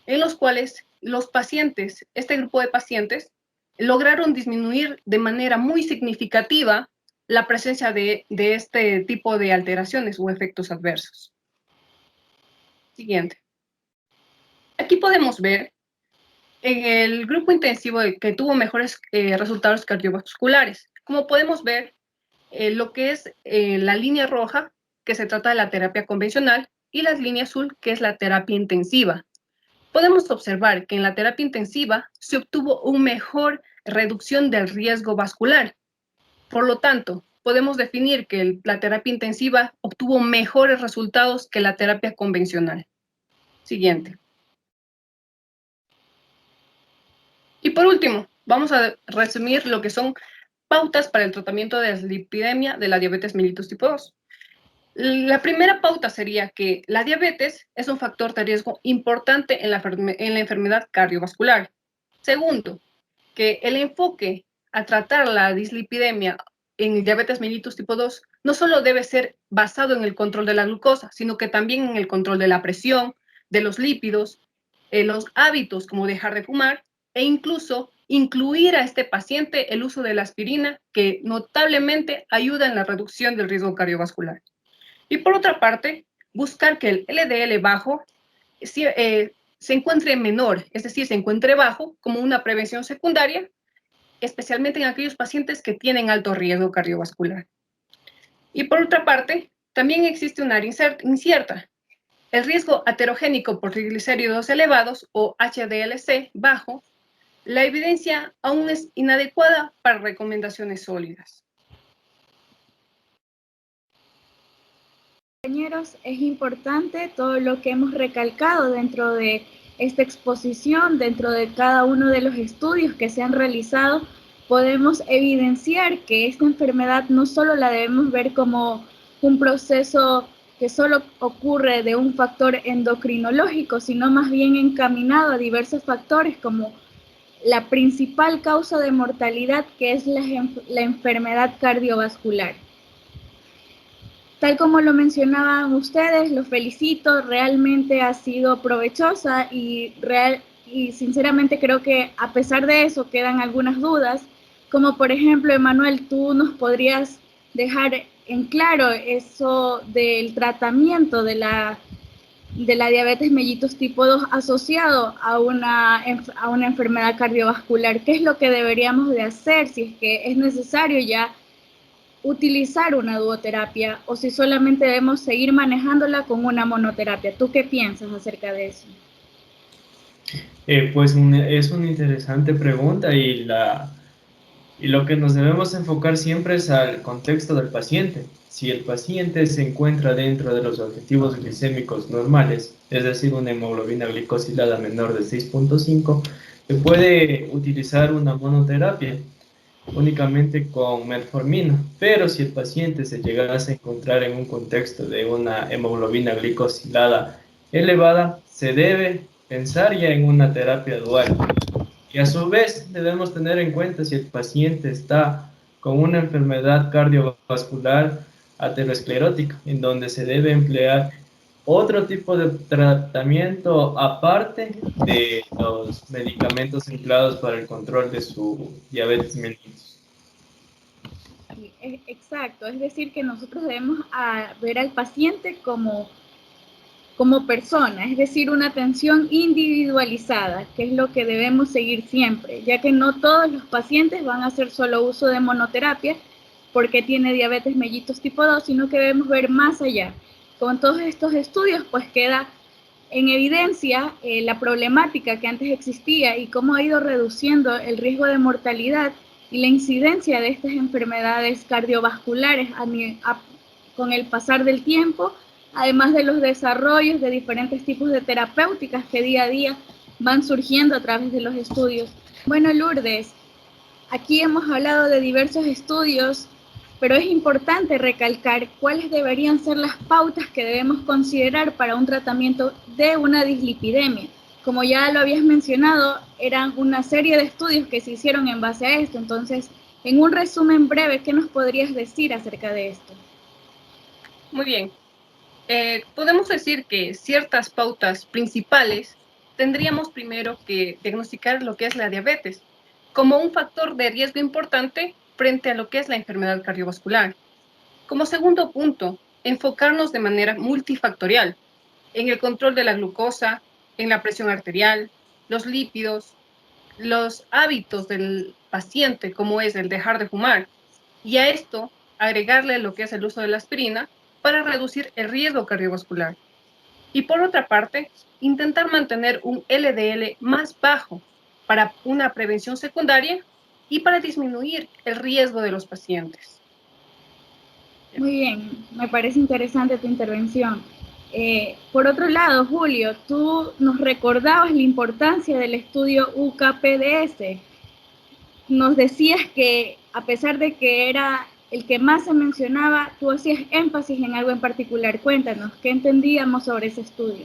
en los cuales los pacientes, este grupo de pacientes, lograron disminuir de manera muy significativa la presencia de este tipo de alteraciones o efectos adversos. Siguiente. Aquí podemos ver en el grupo intensivo que tuvo mejores resultados cardiovasculares. Como podemos ver, lo que es la línea roja, que se trata de la terapia convencional, y la línea azul, que es la terapia intensiva. Podemos observar que en la terapia intensiva se obtuvo una mejor reducción del riesgo vascular. Por lo tanto, podemos definir que la terapia intensiva obtuvo mejores resultados que la terapia convencional. Siguiente. Y por último, vamos a resumir lo que son pautas para el tratamiento de la dislipidemia de la diabetes mellitus tipo 2. La primera pauta sería que la diabetes es un factor de riesgo importante en la enfermedad cardiovascular. Segundo, que el enfoque a tratar la dislipidemia en diabetes mellitus tipo 2 no solo debe ser basado en el control de la glucosa, sino que también en el control de la presión, de los lípidos, los hábitos como dejar de fumar e incluso incluir a este paciente el uso de la aspirina, que notablemente ayuda en la reducción del riesgo cardiovascular. Y por otra parte, buscar que el LDL bajo se encuentre menor, es decir, se encuentre bajo como una prevención secundaria, especialmente en aquellos pacientes que tienen alto riesgo cardiovascular. Y por otra parte, también existe un área incierta. El riesgo aterogénico por triglicéridos elevados o HDLC bajo, la evidencia aún es inadecuada para recomendaciones sólidas. Compañeros, es importante todo lo que hemos recalcado dentro de esta exposición, dentro de cada uno de los estudios que se han realizado. Podemos evidenciar que esta enfermedad no solo la debemos ver como un proceso que solo ocurre de un factor endocrinológico, sino más bien encaminado a diversos factores como la principal causa de mortalidad, que es la enfermedad cardiovascular. Tal como lo mencionaban ustedes, los felicito, realmente ha sido provechosa y sinceramente creo que a pesar de eso quedan algunas dudas, como por ejemplo, Emanuel, tú nos podrías dejar en claro eso del tratamiento de la diabetes mellitus tipo 2 asociado a una enfermedad cardiovascular. ¿Qué es lo que deberíamos de hacer si es que es necesario ya utilizar una duoterapia o si solamente debemos seguir manejándola con una monoterapia? ¿Tú qué piensas acerca de eso? Pues es una interesante pregunta y lo que nos debemos enfocar siempre es al contexto del paciente. Si el paciente se encuentra dentro de los objetivos glicémicos normales, es decir, una hemoglobina glicosilada menor de 6.5, se puede utilizar una monoterapia únicamente con metformina, pero si el paciente se llegase a encontrar en un contexto de una hemoglobina glicosilada elevada, se debe pensar ya en una terapia dual. Y a su vez debemos tener en cuenta si el paciente está con una enfermedad cardiovascular aterosclerótica, en donde se debe emplear otro tipo de tratamiento aparte de los medicamentos empleados para el control de su diabetes mellitus. Exacto, es decir, que nosotros debemos ver al paciente como persona, es decir, una atención individualizada, que es lo que debemos seguir siempre, ya que no todos los pacientes van a hacer solo uso de monoterapia porque tiene diabetes mellitus tipo 2, sino que debemos ver más allá. Con todos estos estudios, pues queda en evidencia la problemática que antes existía y cómo ha ido reduciendo el riesgo de mortalidad y la incidencia de estas enfermedades cardiovasculares con el pasar del tiempo, además de los desarrollos de diferentes tipos de terapéuticas que día a día van surgiendo a través de los estudios. Bueno, Lourdes, aquí hemos hablado de diversos estudios, pero es importante recalcar cuáles deberían ser las pautas que debemos considerar para un tratamiento de una dislipidemia. Como ya lo habías mencionado, eran una serie de estudios que se hicieron en base a esto. Entonces, en un resumen breve, ¿qué nos podrías decir acerca de esto? Muy bien. Podemos decir que ciertas pautas principales tendríamos primero que diagnosticar lo que es la diabetes como un factor de riesgo importante frente a lo que es la enfermedad cardiovascular. Como segundo punto, enfocarnos de manera multifactorial en el control de la glucosa, en la presión arterial, los lípidos, los hábitos del paciente, como es el dejar de fumar, y a esto agregarle lo que es el uso de la aspirina para reducir el riesgo cardiovascular. Y por otra parte, intentar mantener un LDL más bajo para una prevención secundaria y para disminuir el riesgo de los pacientes. Muy bien, me parece interesante tu intervención. Por otro lado, Julio, tú nos recordabas la importancia del estudio UKPDS. Nos decías que a pesar de que era el que más se mencionaba, tú hacías énfasis en algo en particular. Cuéntanos, ¿qué entendíamos sobre ese estudio?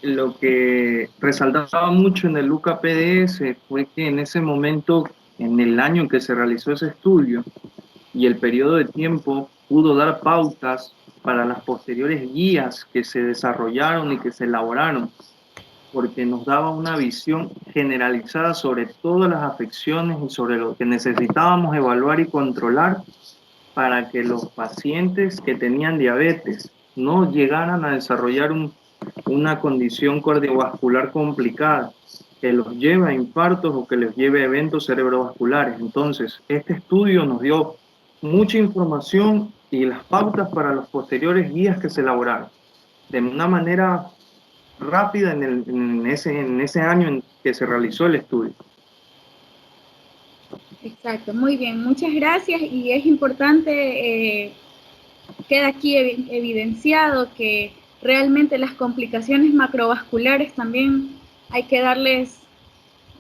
Lo que resaltaba mucho en el UKPDS fue que en ese momento, en el año en que se realizó ese estudio y el periodo de tiempo, pudo dar pautas para las posteriores guías que se desarrollaron y que se elaboraron, porque nos daba una visión generalizada sobre todas las afecciones y sobre lo que necesitábamos evaluar y controlar para que los pacientes que tenían diabetes no llegaran a desarrollar una condición cardiovascular complicada que los lleve a infartos o que les lleve a eventos cerebrovasculares. Entonces, este estudio nos dio mucha información y las pautas para los posteriores guías que se elaboraron de una manera rápida en ese año en que se realizó el estudio. Exacto, muy bien, muchas gracias. Y es importante, queda aquí evidenciado que realmente las complicaciones macrovasculares también hay que darles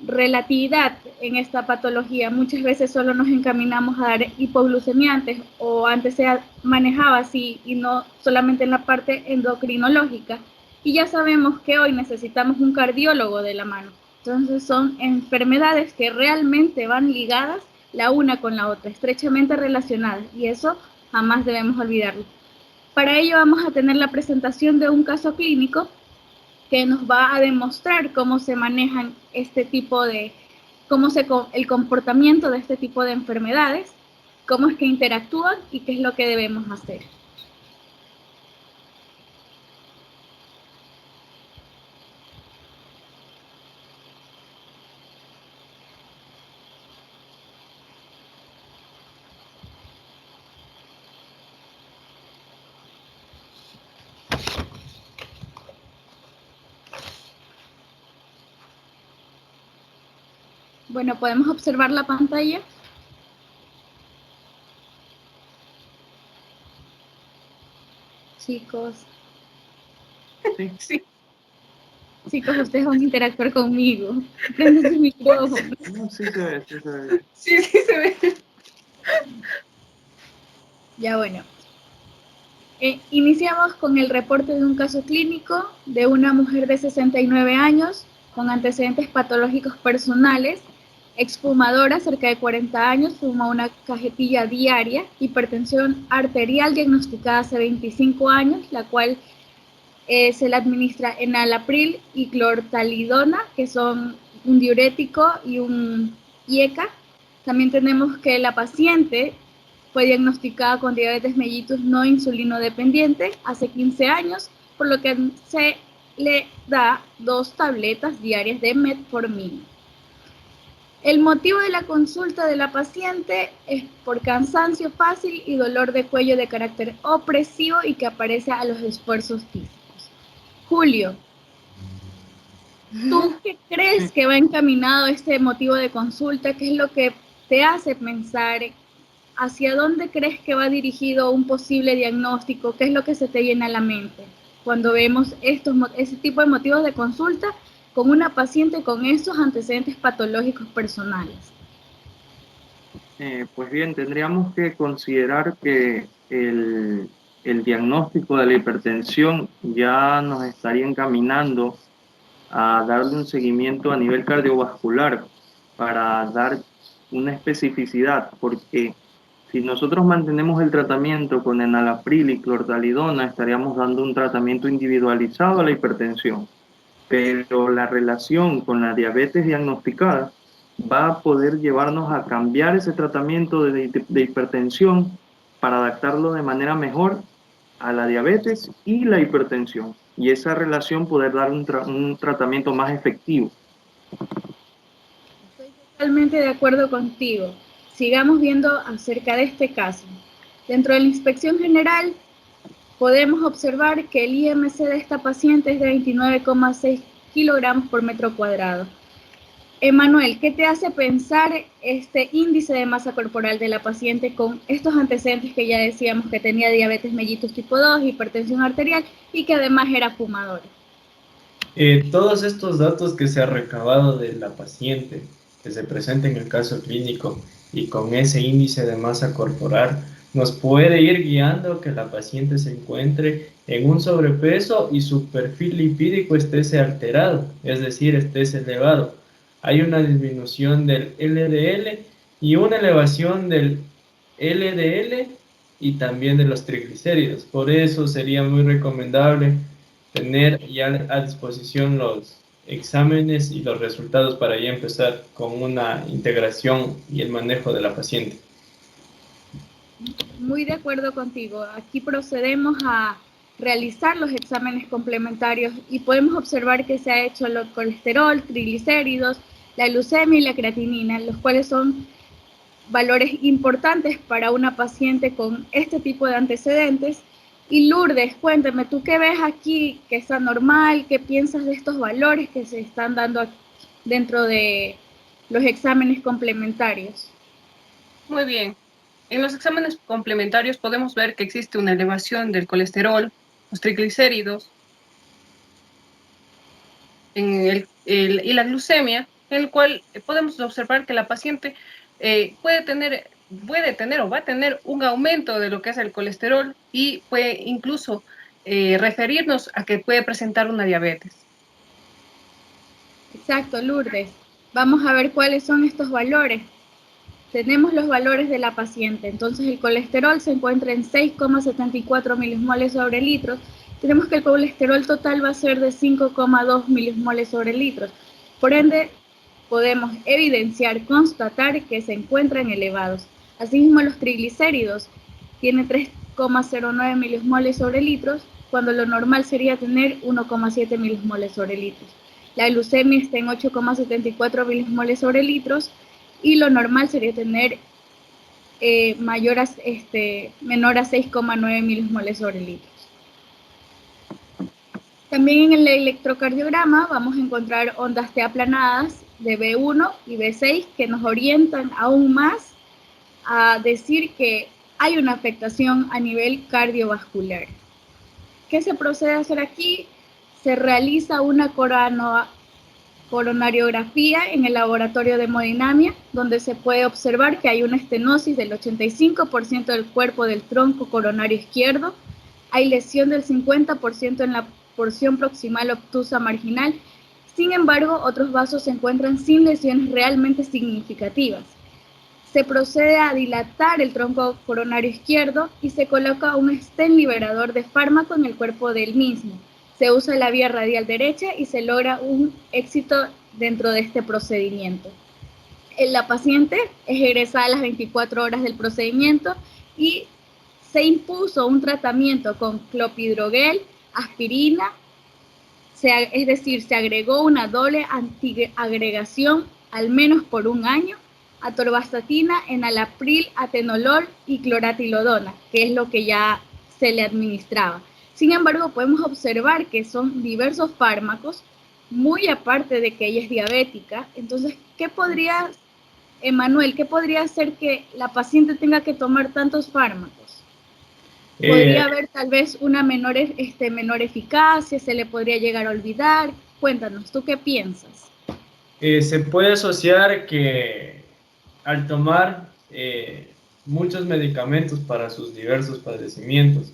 relatividad en esta patología. Muchas veces solo nos encaminamos a dar hipoglucemiantes, o antes se manejaba así y no solamente en la parte endocrinológica, y ya sabemos que hoy necesitamos un cardiólogo de la mano. Entonces son enfermedades que realmente van ligadas la una con la otra, estrechamente relacionadas, y eso jamás debemos olvidarlo. Para ello vamos a tener la presentación de un caso clínico que nos va a demostrar cómo se manejan el comportamiento de este tipo de enfermedades, cómo es que interactúan y qué es lo que debemos hacer. Bueno, podemos observar la pantalla. Chicos. Sí. Sí. Chicos, ustedes van a interactuar conmigo. Prenden su micrófono. No, sí se ve, sí se ve. Sí, sí se ve. Ya, bueno. Iniciamos con el reporte de un caso clínico de una mujer de 69 años con antecedentes patológicos personales, exfumadora, cerca de 40 años, fuma una cajetilla diaria, hipertensión arterial diagnosticada hace 25 años, la cual se le administra enalapril y clortalidona, que son un diurético y un IECA. También tenemos que la paciente fue diagnosticada con diabetes mellitus no insulino dependiente hace 15 años, por lo que se le da 2 tabletas diarias de metformina. El motivo de la consulta de la paciente es por cansancio fácil y dolor de cuello de carácter opresivo y que aparece a los esfuerzos físicos. Julio, ¿tú qué crees que va encaminado este motivo de consulta? ¿Qué es lo que te hace pensar? ¿Hacia dónde crees que va dirigido un posible diagnóstico? ¿Qué es lo que se te viene a la mente cuando vemos ese tipo de motivos de consulta con una paciente con esos antecedentes patológicos personales? Pues bien, tendríamos que considerar que el diagnóstico de la hipertensión ya nos estaría encaminando a darle un seguimiento a nivel cardiovascular para dar una especificidad, porque si nosotros mantenemos el tratamiento con enalapril y clortalidona, estaríamos dando un tratamiento individualizado a la hipertensión, pero la relación con la diabetes diagnosticada va a poder llevarnos a cambiar ese tratamiento de hipertensión para adaptarlo de manera mejor a la diabetes y la hipertensión, y esa relación poder dar un tratamiento más efectivo. Estoy totalmente de acuerdo contigo. Sigamos viendo acerca de este caso. Dentro de la inspección general, podemos observar que el IMC de esta paciente es de 29,6 kilogramos por metro cuadrado. Emanuel, ¿qué te hace pensar este índice de masa corporal de la paciente con estos antecedentes que ya decíamos que tenía diabetes mellitus tipo 2, hipertensión arterial y que además era fumadora? Todos estos datos que se ha recabado de la paciente, que se presenta en el caso clínico y con ese índice de masa corporal, nos puede ir guiando que la paciente se encuentre en un sobrepeso y su perfil lipídico esté alterado, es decir, esté elevado. Hay una disminución del LDL y una elevación del LDL y también de los triglicéridos. Por eso sería muy recomendable tener ya a disposición los exámenes y los resultados para ya empezar con una integración y el manejo de la paciente. Muy de acuerdo contigo. Aquí procedemos a realizar los exámenes complementarios y podemos observar que se ha hecho el colesterol, triglicéridos, la glucemia y la creatinina, los cuales son valores importantes para una paciente con este tipo de antecedentes. Y Lourdes, cuéntame, ¿tú qué ves aquí que está normal? ¿Qué piensas de estos valores que se están dando dentro de los exámenes complementarios? Muy bien. En los exámenes complementarios podemos ver que existe una elevación del colesterol, los triglicéridos y la glucemia, en el cual podemos observar que la paciente puede tener o va a tener un aumento de lo que es el colesterol y puede incluso referirnos a que puede presentar una diabetes. Exacto, Lourdes. Vamos a ver cuáles son estos valores. Tenemos los valores de la paciente. Entonces el colesterol se encuentra en 6,74 milismoles sobre litros. Tenemos que el colesterol total va a ser de 5,2 milismoles sobre litros. Por ende, podemos constatar que se encuentran elevados. Asimismo, los triglicéridos tienen 3,09 milismoles sobre litros, cuando lo normal sería tener 1,7 milismoles sobre litros. La glucemia está en 8,74 milismoles sobre litros y lo normal sería tener menor a 6,9 milismoles sobre litros. También en el electrocardiograma vamos a encontrar ondas T aplanadas de B1 y B6 que nos orientan aún más a decir que hay una afectación a nivel cardiovascular. ¿Qué se procede a hacer aquí? Se realiza una coronariografía en el laboratorio de hemodinamia, donde se puede observar que hay una estenosis del 85% del cuerpo del tronco coronario izquierdo, hay lesión del 50% en la porción proximal obtusa marginal, Sin embargo, otros vasos se encuentran sin lesiones realmente significativas. Se procede a dilatar el tronco coronario izquierdo y se coloca un stent liberador de fármaco en el cuerpo del mismo. Se usa la vía radial derecha y se logra un éxito dentro de este procedimiento. La paciente es egresada a las 24 horas del procedimiento y se impuso un tratamiento con clopidogrel, aspirina, es decir, se agregó una doble antiagregación al menos por un año, atorvastatina, enalapril, atenolol y cloratilodona, que es lo que ya se le administraba. Sin embargo, podemos observar que son diversos fármacos, muy aparte de que ella es diabética. Entonces, Emanuel, ¿qué podría hacer que la paciente tenga que tomar tantos fármacos? ¿Podría haber tal vez una menor eficacia? ¿Se le podría llegar a olvidar? Cuéntanos, ¿tú qué piensas? Se puede asociar que al tomar muchos medicamentos para sus diversos padecimientos,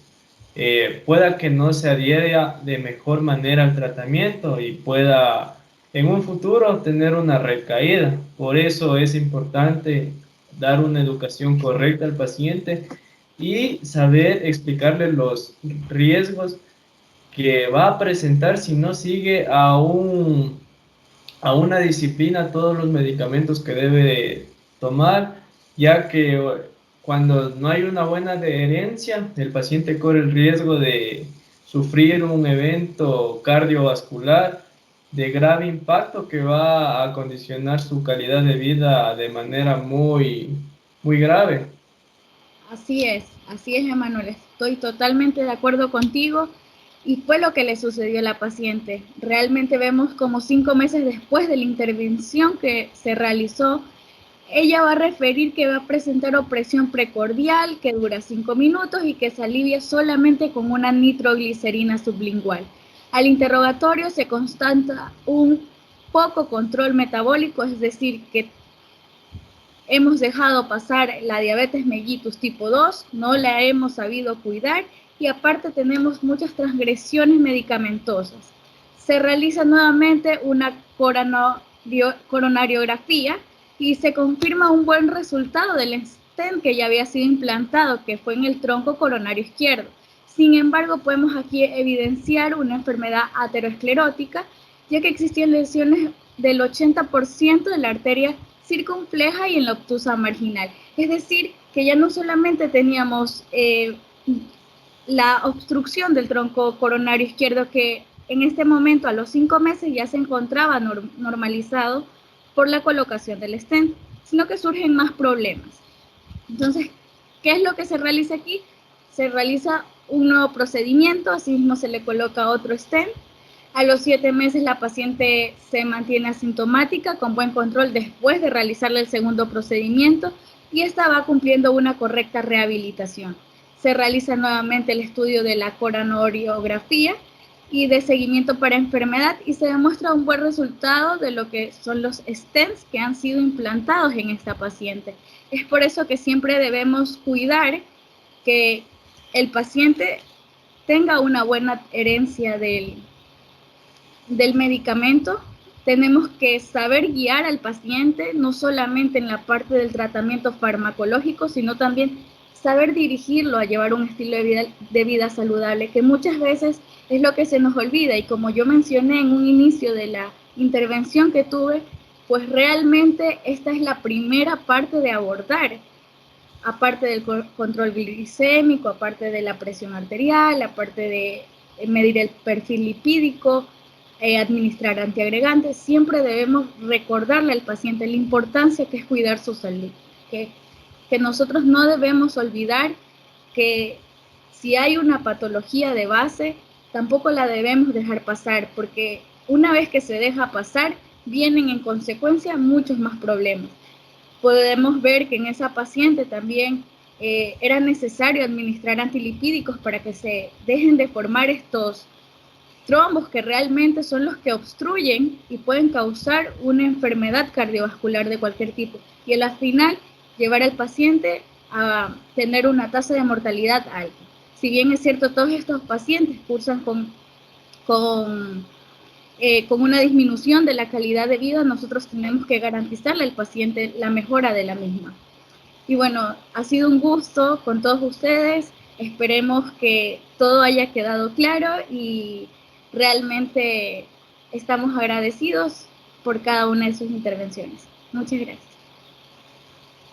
pueda que no se adhiera de mejor manera al tratamiento y pueda en un futuro tener una recaída. Por eso es importante dar una educación correcta al paciente y saber explicarle los riesgos que va a presentar si no sigue a una disciplina todos los medicamentos que debe tomar, ya que cuando no hay una buena adherencia, el paciente corre el riesgo de sufrir un evento cardiovascular de grave impacto que va a condicionar su calidad de vida de manera muy, muy grave. Así es, Emanuel, estoy totalmente de acuerdo contigo y fue lo que le sucedió a la paciente. Realmente vemos como 5 meses después de la intervención que se realizó, ella va a referir que va a presentar opresión precordial que dura 5 minutos y que se alivia solamente con una nitroglicerina sublingual. Al interrogatorio se constata un poco control metabólico, es decir, que hemos dejado pasar la diabetes mellitus tipo 2, no la hemos sabido cuidar y aparte tenemos muchas transgresiones medicamentosas. Se realiza nuevamente una coronariografía y se confirma un buen resultado del stent que ya había sido implantado, que fue en el tronco coronario izquierdo. Sin embargo, podemos aquí evidenciar una enfermedad aterosclerótica, ya que existían lesiones del 80% de la arteria circunfleja y en la obtusa marginal. Es decir, que ya no solamente teníamos la obstrucción del tronco coronario izquierdo, que en este momento a los 5 meses ya se encontraba normalizado por la colocación del stent, sino que surgen más problemas. Entonces, ¿qué es lo que se realiza aquí? Se realiza un nuevo procedimiento, asimismo se le coloca otro stent. A los 7 meses la paciente se mantiene asintomática con buen control después de realizarle el segundo procedimiento y esta va cumpliendo una correcta rehabilitación. Se realiza nuevamente el estudio de la coronariografía y de seguimiento para enfermedad y se demuestra un buen resultado de lo que son los stents que han sido implantados en esta paciente. Es por eso que siempre debemos cuidar que el paciente tenga una buena herencia del medicamento. Tenemos que saber guiar al paciente, no solamente en la parte del tratamiento farmacológico, sino también saber dirigirlo a llevar un estilo de vida saludable, que muchas veces es lo que se nos olvida. Y como yo mencioné en un inicio de la intervención que tuve, pues realmente esta es la primera parte de abordar, aparte del control glicémico, aparte de la presión arterial, aparte de medir el perfil lipídico, administrar antiagregantes. Siempre debemos recordarle al paciente la importancia que es cuidar su salud, que nosotros no debemos olvidar que si hay una patología de base, tampoco la debemos dejar pasar, porque una vez que se deja pasar, vienen en consecuencia muchos más problemas. Podemos ver que en esa paciente también era necesario administrar antilipídicos para que se dejen de formar estos trombos que realmente son los que obstruyen y pueden causar una enfermedad cardiovascular de cualquier tipo. Y al final, llevar al paciente a tener una tasa de mortalidad alta. Si bien es cierto, todos estos pacientes cursan con con una disminución de la calidad de vida, nosotros tenemos que garantizarle al paciente la mejora de la misma. Y bueno, ha sido un gusto con todos ustedes. Esperemos que todo haya quedado claro y realmente estamos agradecidos por cada una de sus intervenciones. Muchas gracias.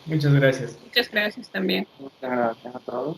Muchas gracias. Muchas gracias también. Muchas gracias a todos.